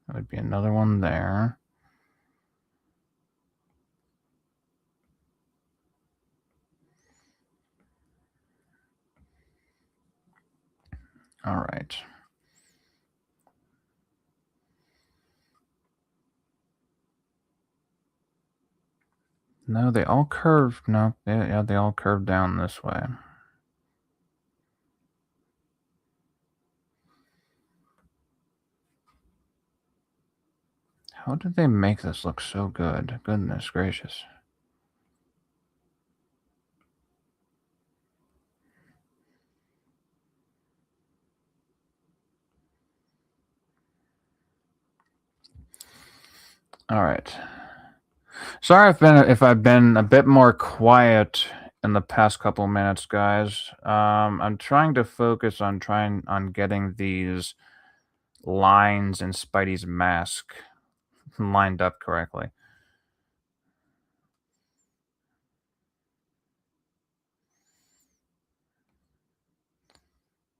There would be another one there. All right. No, they all curve. No, yeah, they all curve down this way. How did they make this look so good? Goodness gracious. All right. Sorry if I've been a bit more quiet in the past couple minutes, guys. I'm trying to focus on getting these lines in Spidey's mask lined up correctly.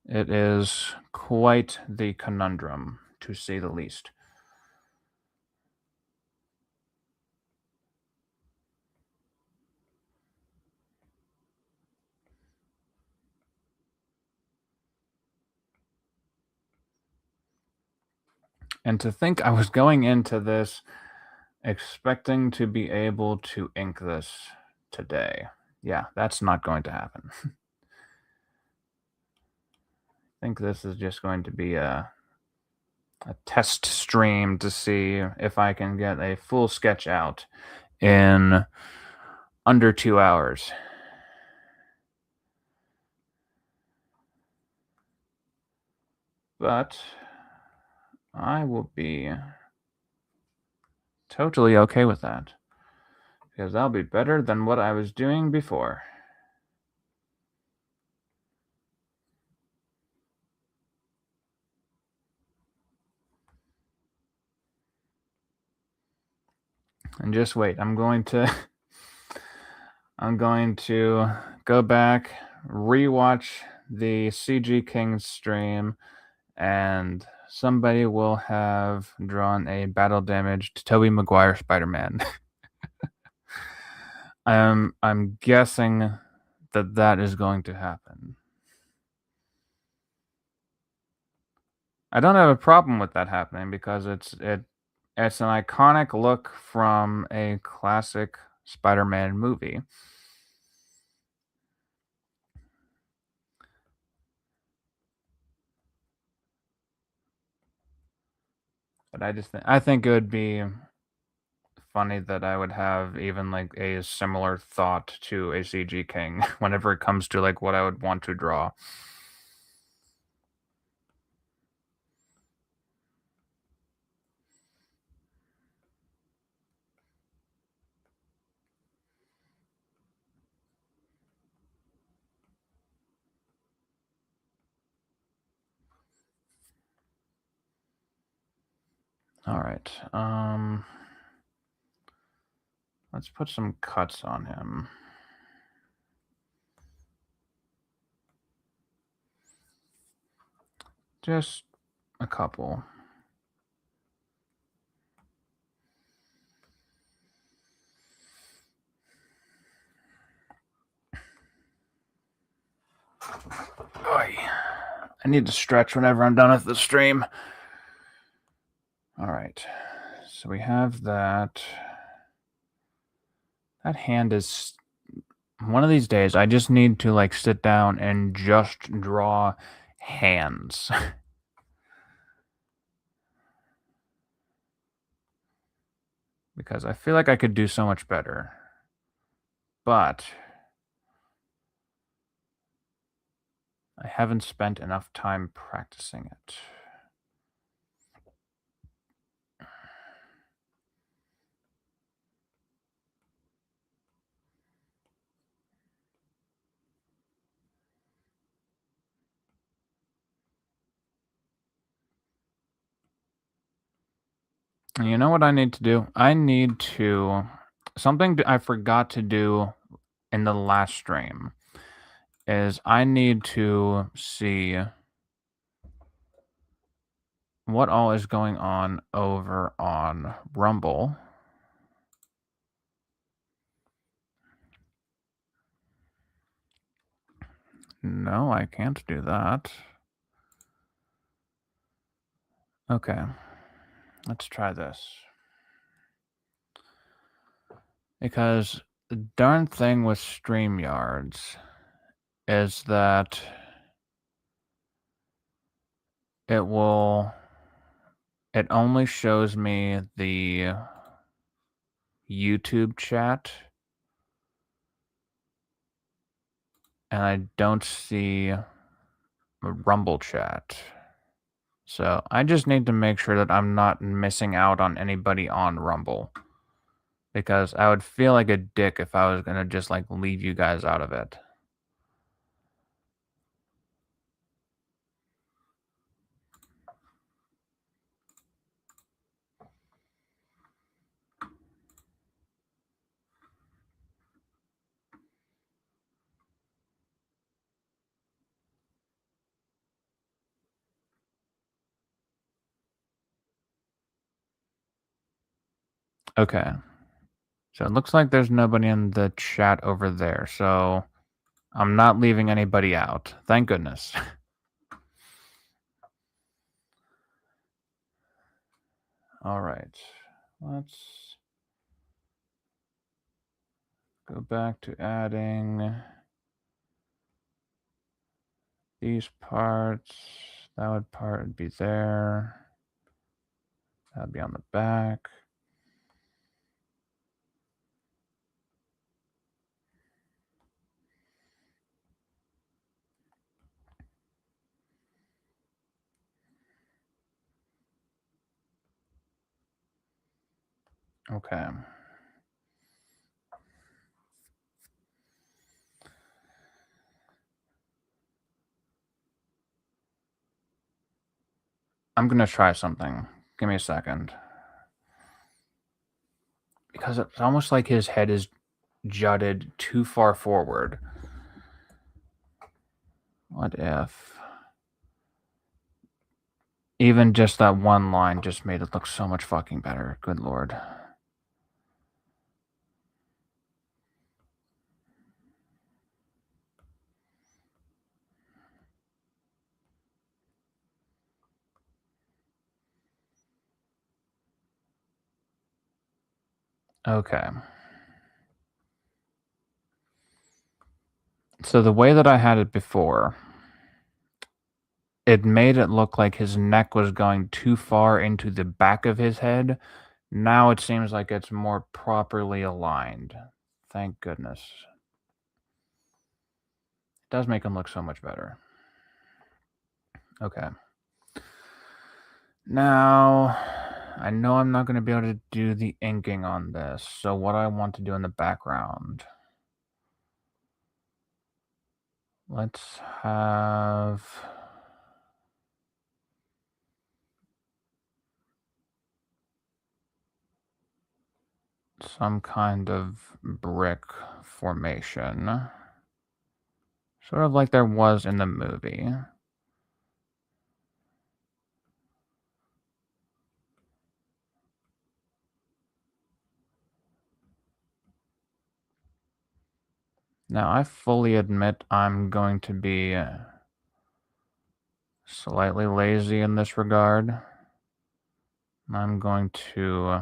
It is quite the conundrum, to say the least. And to think I was going into this expecting to be able to ink this today. Yeah, that's not going to happen. I think this is just going to be a test stream to see if I can get a full sketch out in under 2 hours. But I will be totally okay with that, because that'll be better than what I was doing before. And just wait, I'm going to go back, rewatch the CG Kings stream, and somebody will have drawn a battle damaged Tobey Maguire Spiderman. I'm guessing that is going to happen. I don't have a problem with that happening because it's an iconic look from a classic Spider-Man movie. But I think it would be funny that I would have even like a similar thought to a CG King whenever it comes to like what I would want to draw. All right. Let's put some cuts on him. Just a couple. Oy. I need to stretch whenever I'm done with the stream. All right. So we have that. That hand is... One of these days, I just need to, like, sit down and just draw hands. Because I feel like I could do so much better. But I haven't spent enough time practicing it. And you know what I need to do? I need to... Something I forgot to do in the last stream is I need to see what all is going on over on Rumble. No, I can't do that. Okay. Let's try this. Because the darn thing with StreamYards is that it only shows me the YouTube chat, and I don't see a Rumble chat. So I just need to make sure that I'm not missing out on anybody on Rumble. Because I would feel like a dick if I was gonna just, like, leave you guys out of it. Okay. So it looks like there's nobody in the chat over there, so I'm not leaving anybody out. Thank goodness. All right. Let's go back to adding these parts. That part would be there. That would be on the back. Okay. I'm gonna try something. Give me a second. Because it's almost like his head is jutted too far forward. What if... Even just that one line just made it look so much fucking better. Good lord. Okay. So the way that I had it before, it made it look like his neck was going too far into the back of his head. Now it seems like it's more properly aligned. Thank goodness. It does make him look so much better. Okay. Now, I know I'm not going to be able to do the inking on this, so what I want to do in the background... Let's have... some kind of brick formation. Sort of like there was in the movie. Now, I fully admit I'm going to be slightly lazy in this regard. I'm going to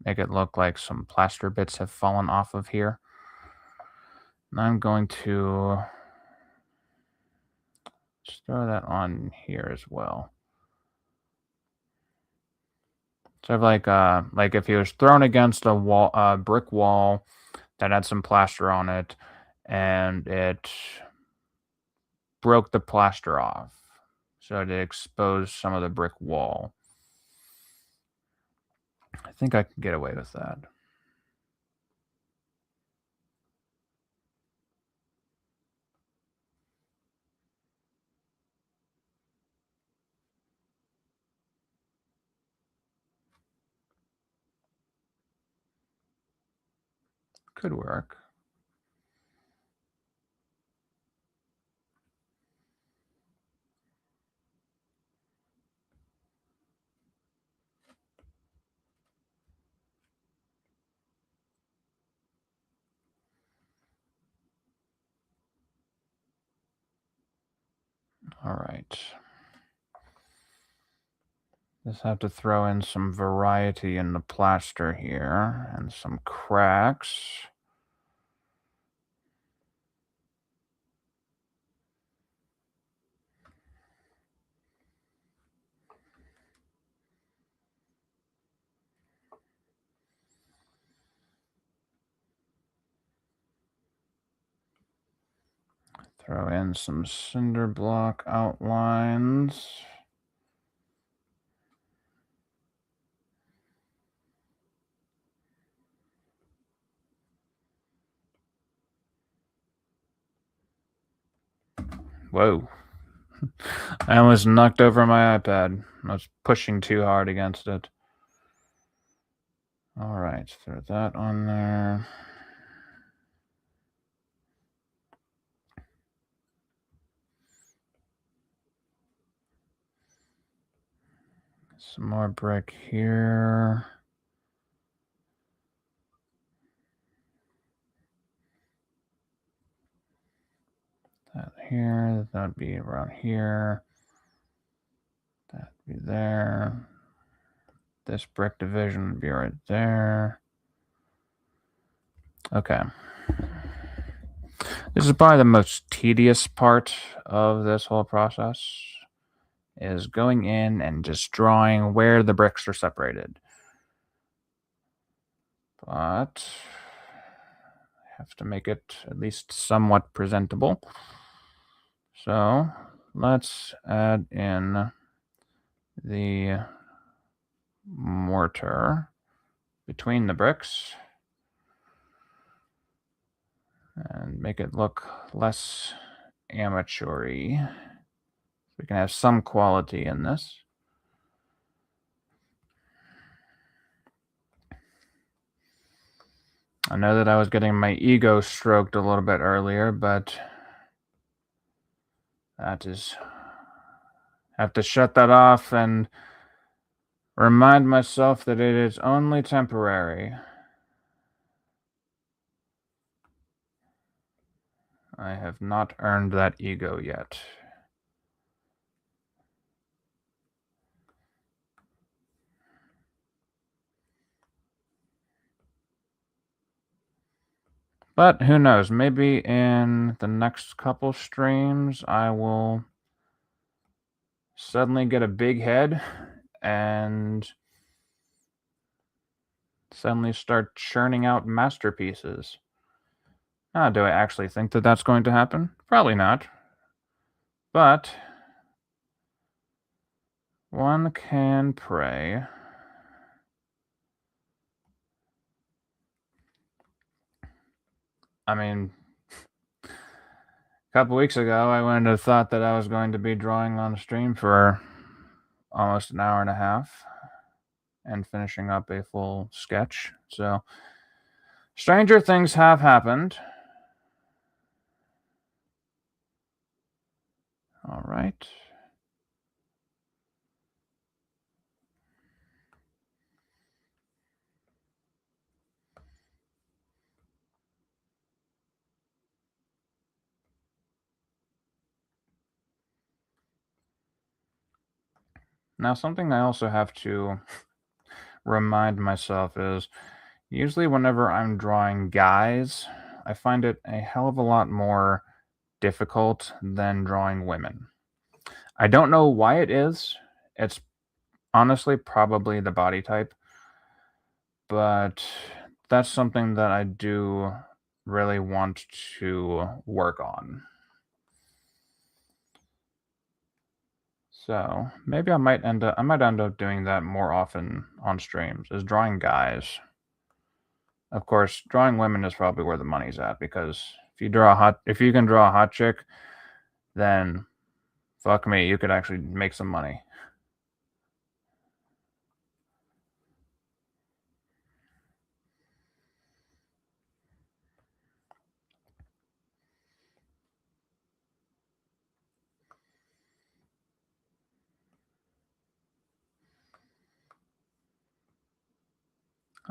make it look like some plaster bits have fallen off of here. And I'm going to just throw that on here as well. Sort of like if he was thrown against a wall, brick wall that had some plaster on it, and it broke the plaster off, so it exposed some of the brick wall. I think I can get away with that. Could work. All right. Just have to throw in some variety in the plaster here and some cracks. Throw in some cinder block outlines. Whoa. I almost knocked over my iPad. I was pushing too hard against it. All right, throw that on there. Some more brick here. That here, that'd be around here. That'd be there. This brick division would be right there. Okay. This is probably the most tedious part of this whole process, is going in and just drawing where the bricks are separated. But I have to make it at least somewhat presentable. So let's add in the mortar between the bricks and make it look less amateur-y. We can have some quality in this. I know that I was getting my ego stroked a little bit earlier, but that is... I have to shut that off and remind myself that it is only temporary. I have not earned that ego yet. But who knows? Maybe in the next couple streams, I will suddenly get a big head and suddenly start churning out masterpieces. Do I actually think that that's going to happen? Probably not. But one can pray. I mean, a couple weeks ago, I wouldn't have thought that I was going to be drawing on stream for almost an hour and a half. and finishing up a full sketch. So, stranger things have happened. All right. Now, something I also have to remind myself is usually whenever I'm drawing guys, I find it a hell of a lot more difficult than drawing women. I don't know why it is. It's honestly probably the body type, but that's something that I do really want to work on. So maybe I might end up doing that more often on streams, is drawing guys. Of course, drawing women is probably where the money's at, because if you can draw a hot chick, then fuck me, you could actually make some money.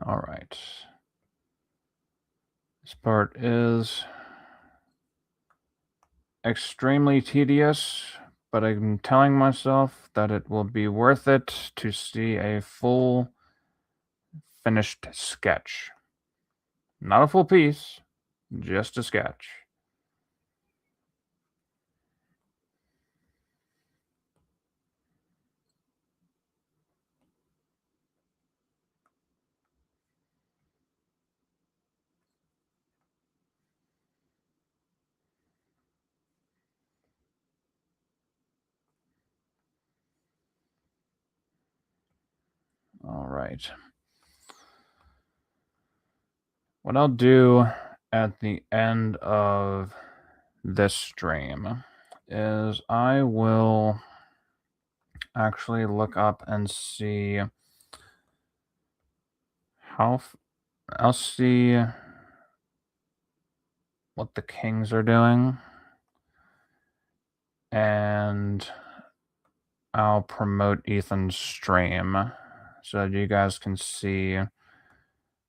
All right. This part is extremely tedious, but I'm telling myself that it will be worth it to see a full finished sketch. Not a full piece, just a sketch. All right. What I'll do at the end of this stream is I will actually look up and see I'll see what the Kings are doing, and I'll promote Ethan's stream so you guys can see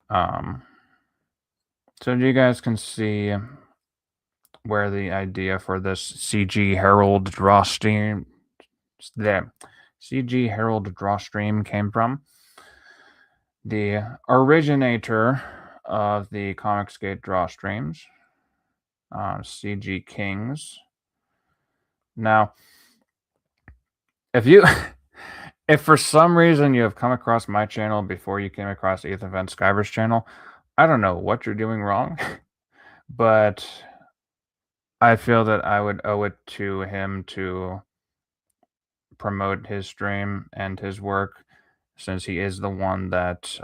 um where the idea for this CG Herald draw stream the CG Herald draw stream came from. The originator of the Comicsgate draw streams, CG Kings. Now, if you if for some reason you have come across my channel before you came across Ethan Van Sciver's channel, I don't know what you're doing wrong, but I feel that I would owe it to him to promote his stream and his work, since he is the one that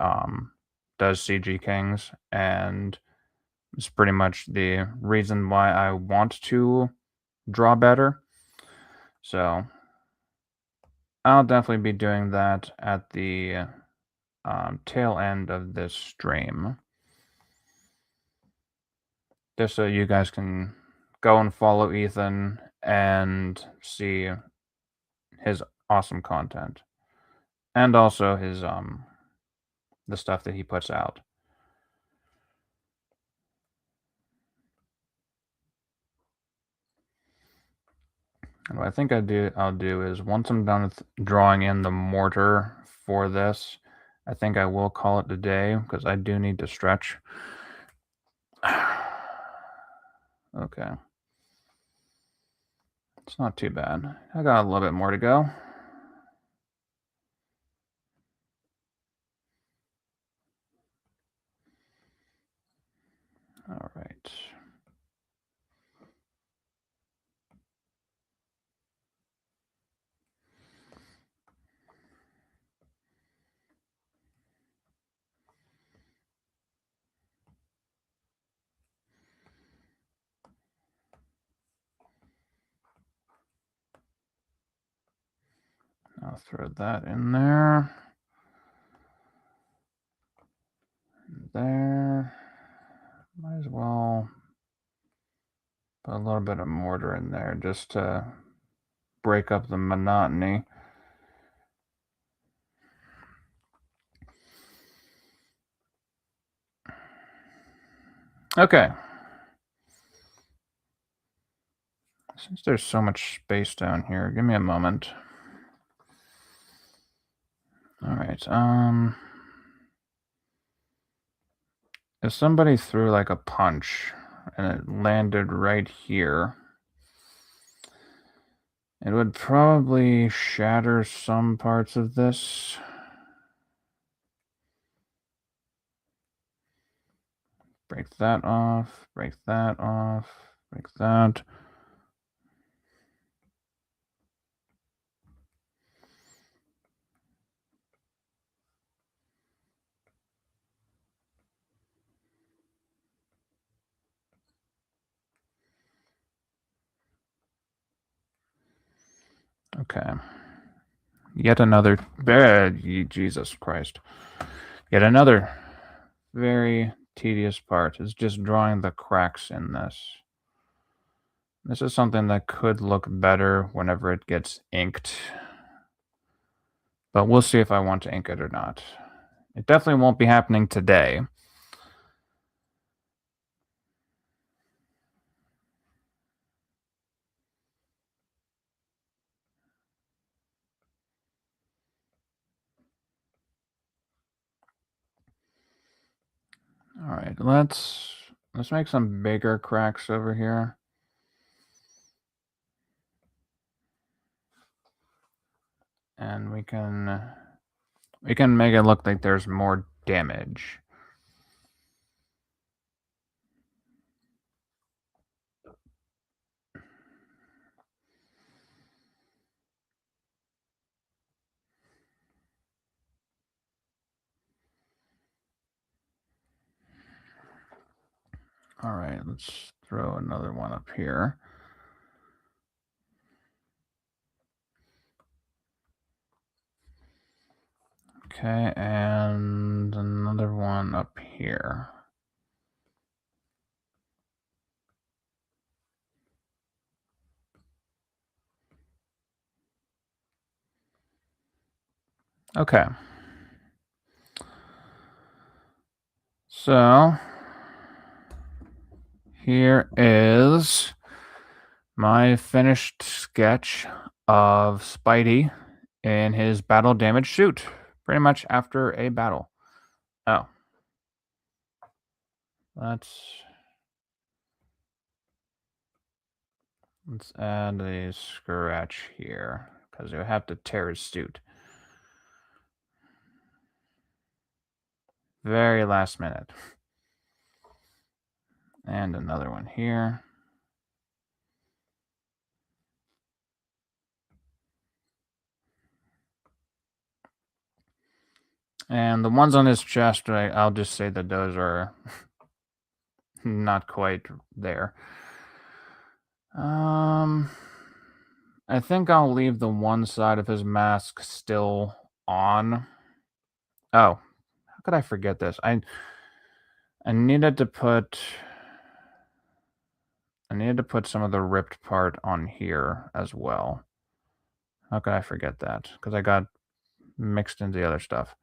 does CG Kings, and it's pretty much the reason why I want to draw better. So I'll definitely be doing that at the tail end of this stream, just so you guys can go and follow Ethan and see his awesome content, and also his the stuff that he puts out. And what I think I'll do is, once I'm done with drawing in the mortar for this, I think I will call it a day, because I do need to stretch. Okay. It's not too bad. I got a little bit more to go. All right. I'll throw that in there. there. Might as well put a little bit of mortar in there just to break up the monotony. Okay. Since there's so much space down here, give me a moment. All right. If somebody threw like a punch and it landed right here, it would probably shatter some parts of this. Break that off, break that off, break that. Okay. Yet another, Jesus Christ. Yet another very tedious part is just drawing the cracks in this. This is something that could look better whenever it gets inked. But we'll see if I want to ink it or not. It definitely won't be happening today. All right, let's make some bigger cracks over here. And we can make it look like there's more damage. All right, let's throw another one up here. Okay, and another one up here. Okay. So, here is my finished sketch of Spidey in his battle damage suit, pretty much after a battle. Oh. Let's add a scratch here, because you have to tear his suit. Very last minute. And another one here. And the ones on his chest, I'll just say that those are not quite there. I think I'll leave the one side of his mask still on. Oh, how could I forget this? I needed to put some of the ripped part on here as well. How could I forget that? Because I got mixed into the other stuff.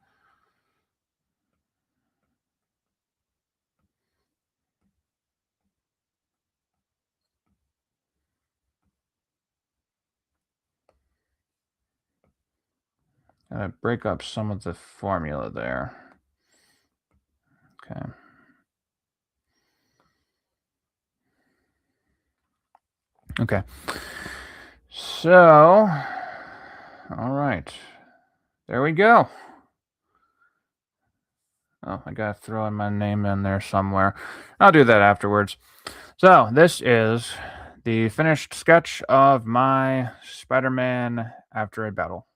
Gotta break up some of the formula there. Okay. Okay. So, all right. There we go. Oh, I gotta throw in my name in there somewhere. I'll do that afterwards. So, this is the finished sketch of my Spider-Man after a battle.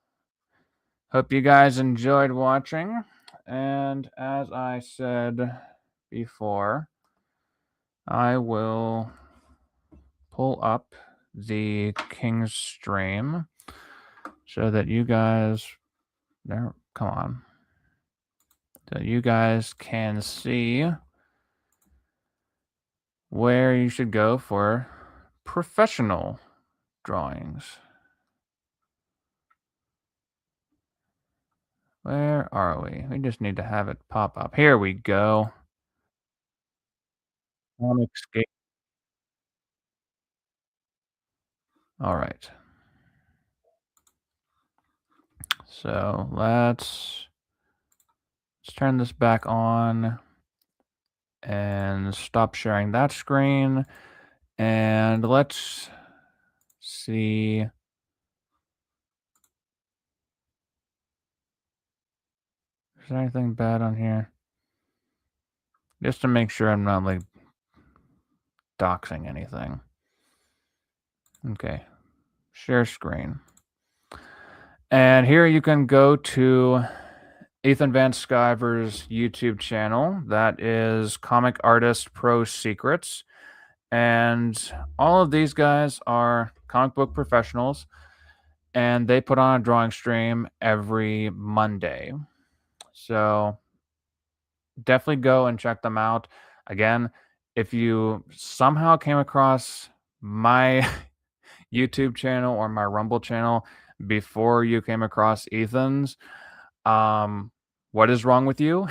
Hope you guys enjoyed watching. And as I said before, I will pull up the Kings stream so that you guys, there, come on. So you guys can see where you should go for professional drawings. Where are we? We just need to have it pop up. Here we go. Comicsgate. All right. So let's turn this back on and stop sharing that screen. And let's see. Is there anything bad on here? Just to make sure I'm not like doxing anything. Okay. Share screen. And here you can go to Ethan Van Sciver's YouTube channel. That is Comic Artist Pro Secrets. And all of these guys are comic book professionals, and they put on a drawing stream every Monday. So definitely go and check them out. Again, if you somehow came across my YouTube channel or my Rumble channel before you came across Ethan's, what is wrong with you?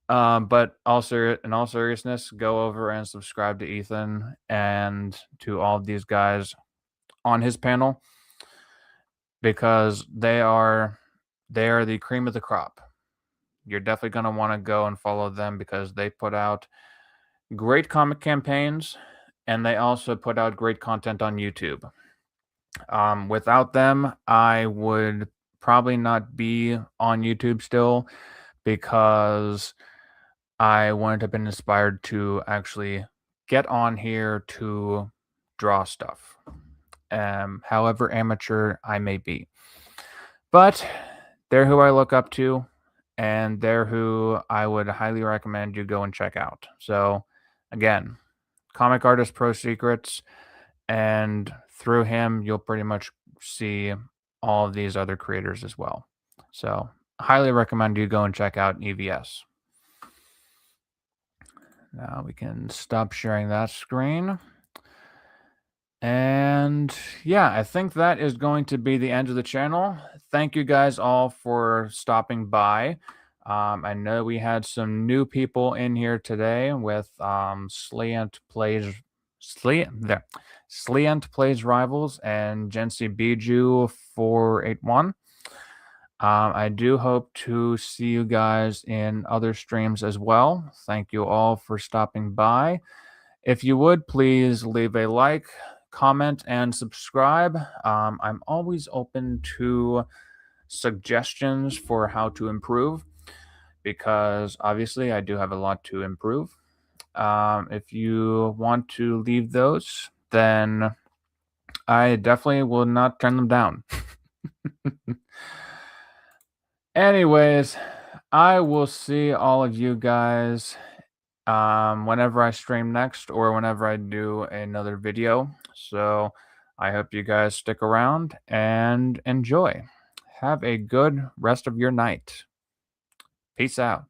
But also, in all seriousness, go over and subscribe to Ethan and to all of these guys on his panel, because they are the cream of the crop. You're definitely going to want to go and follow them because they put out great comic campaigns, and they also put out great content on YouTube. Without them, I would probably not be on YouTube still, because I wouldn't have been inspired to actually get on here to draw stuff, however amateur I may be. But they're who I look up to, and they're who I would highly recommend you go and check out. So, again, Comic Artist Pro Secrets, and through him, you'll pretty much see all of these other creators as well. So, highly recommend you go and check out EVS. Now we can stop sharing that screen. And yeah, I think that is going to be the end of the channel. Thank you guys all for stopping by. I know we had some new people in here today with Sleant Plays Rivals and Jency Biju 481. I do hope to see you guys in other streams as well. Thank you all for stopping by. If you would, please leave a like, comment, and subscribe. I'm always open to suggestions for how to improve, because obviously I do have a lot to improve. If you want to leave those, then I definitely will not turn them down. Anyways, I will see all of you guys whenever I stream next, or whenever I do another video. So I hope you guys stick around and enjoy. Have a good rest of your night. Peace out.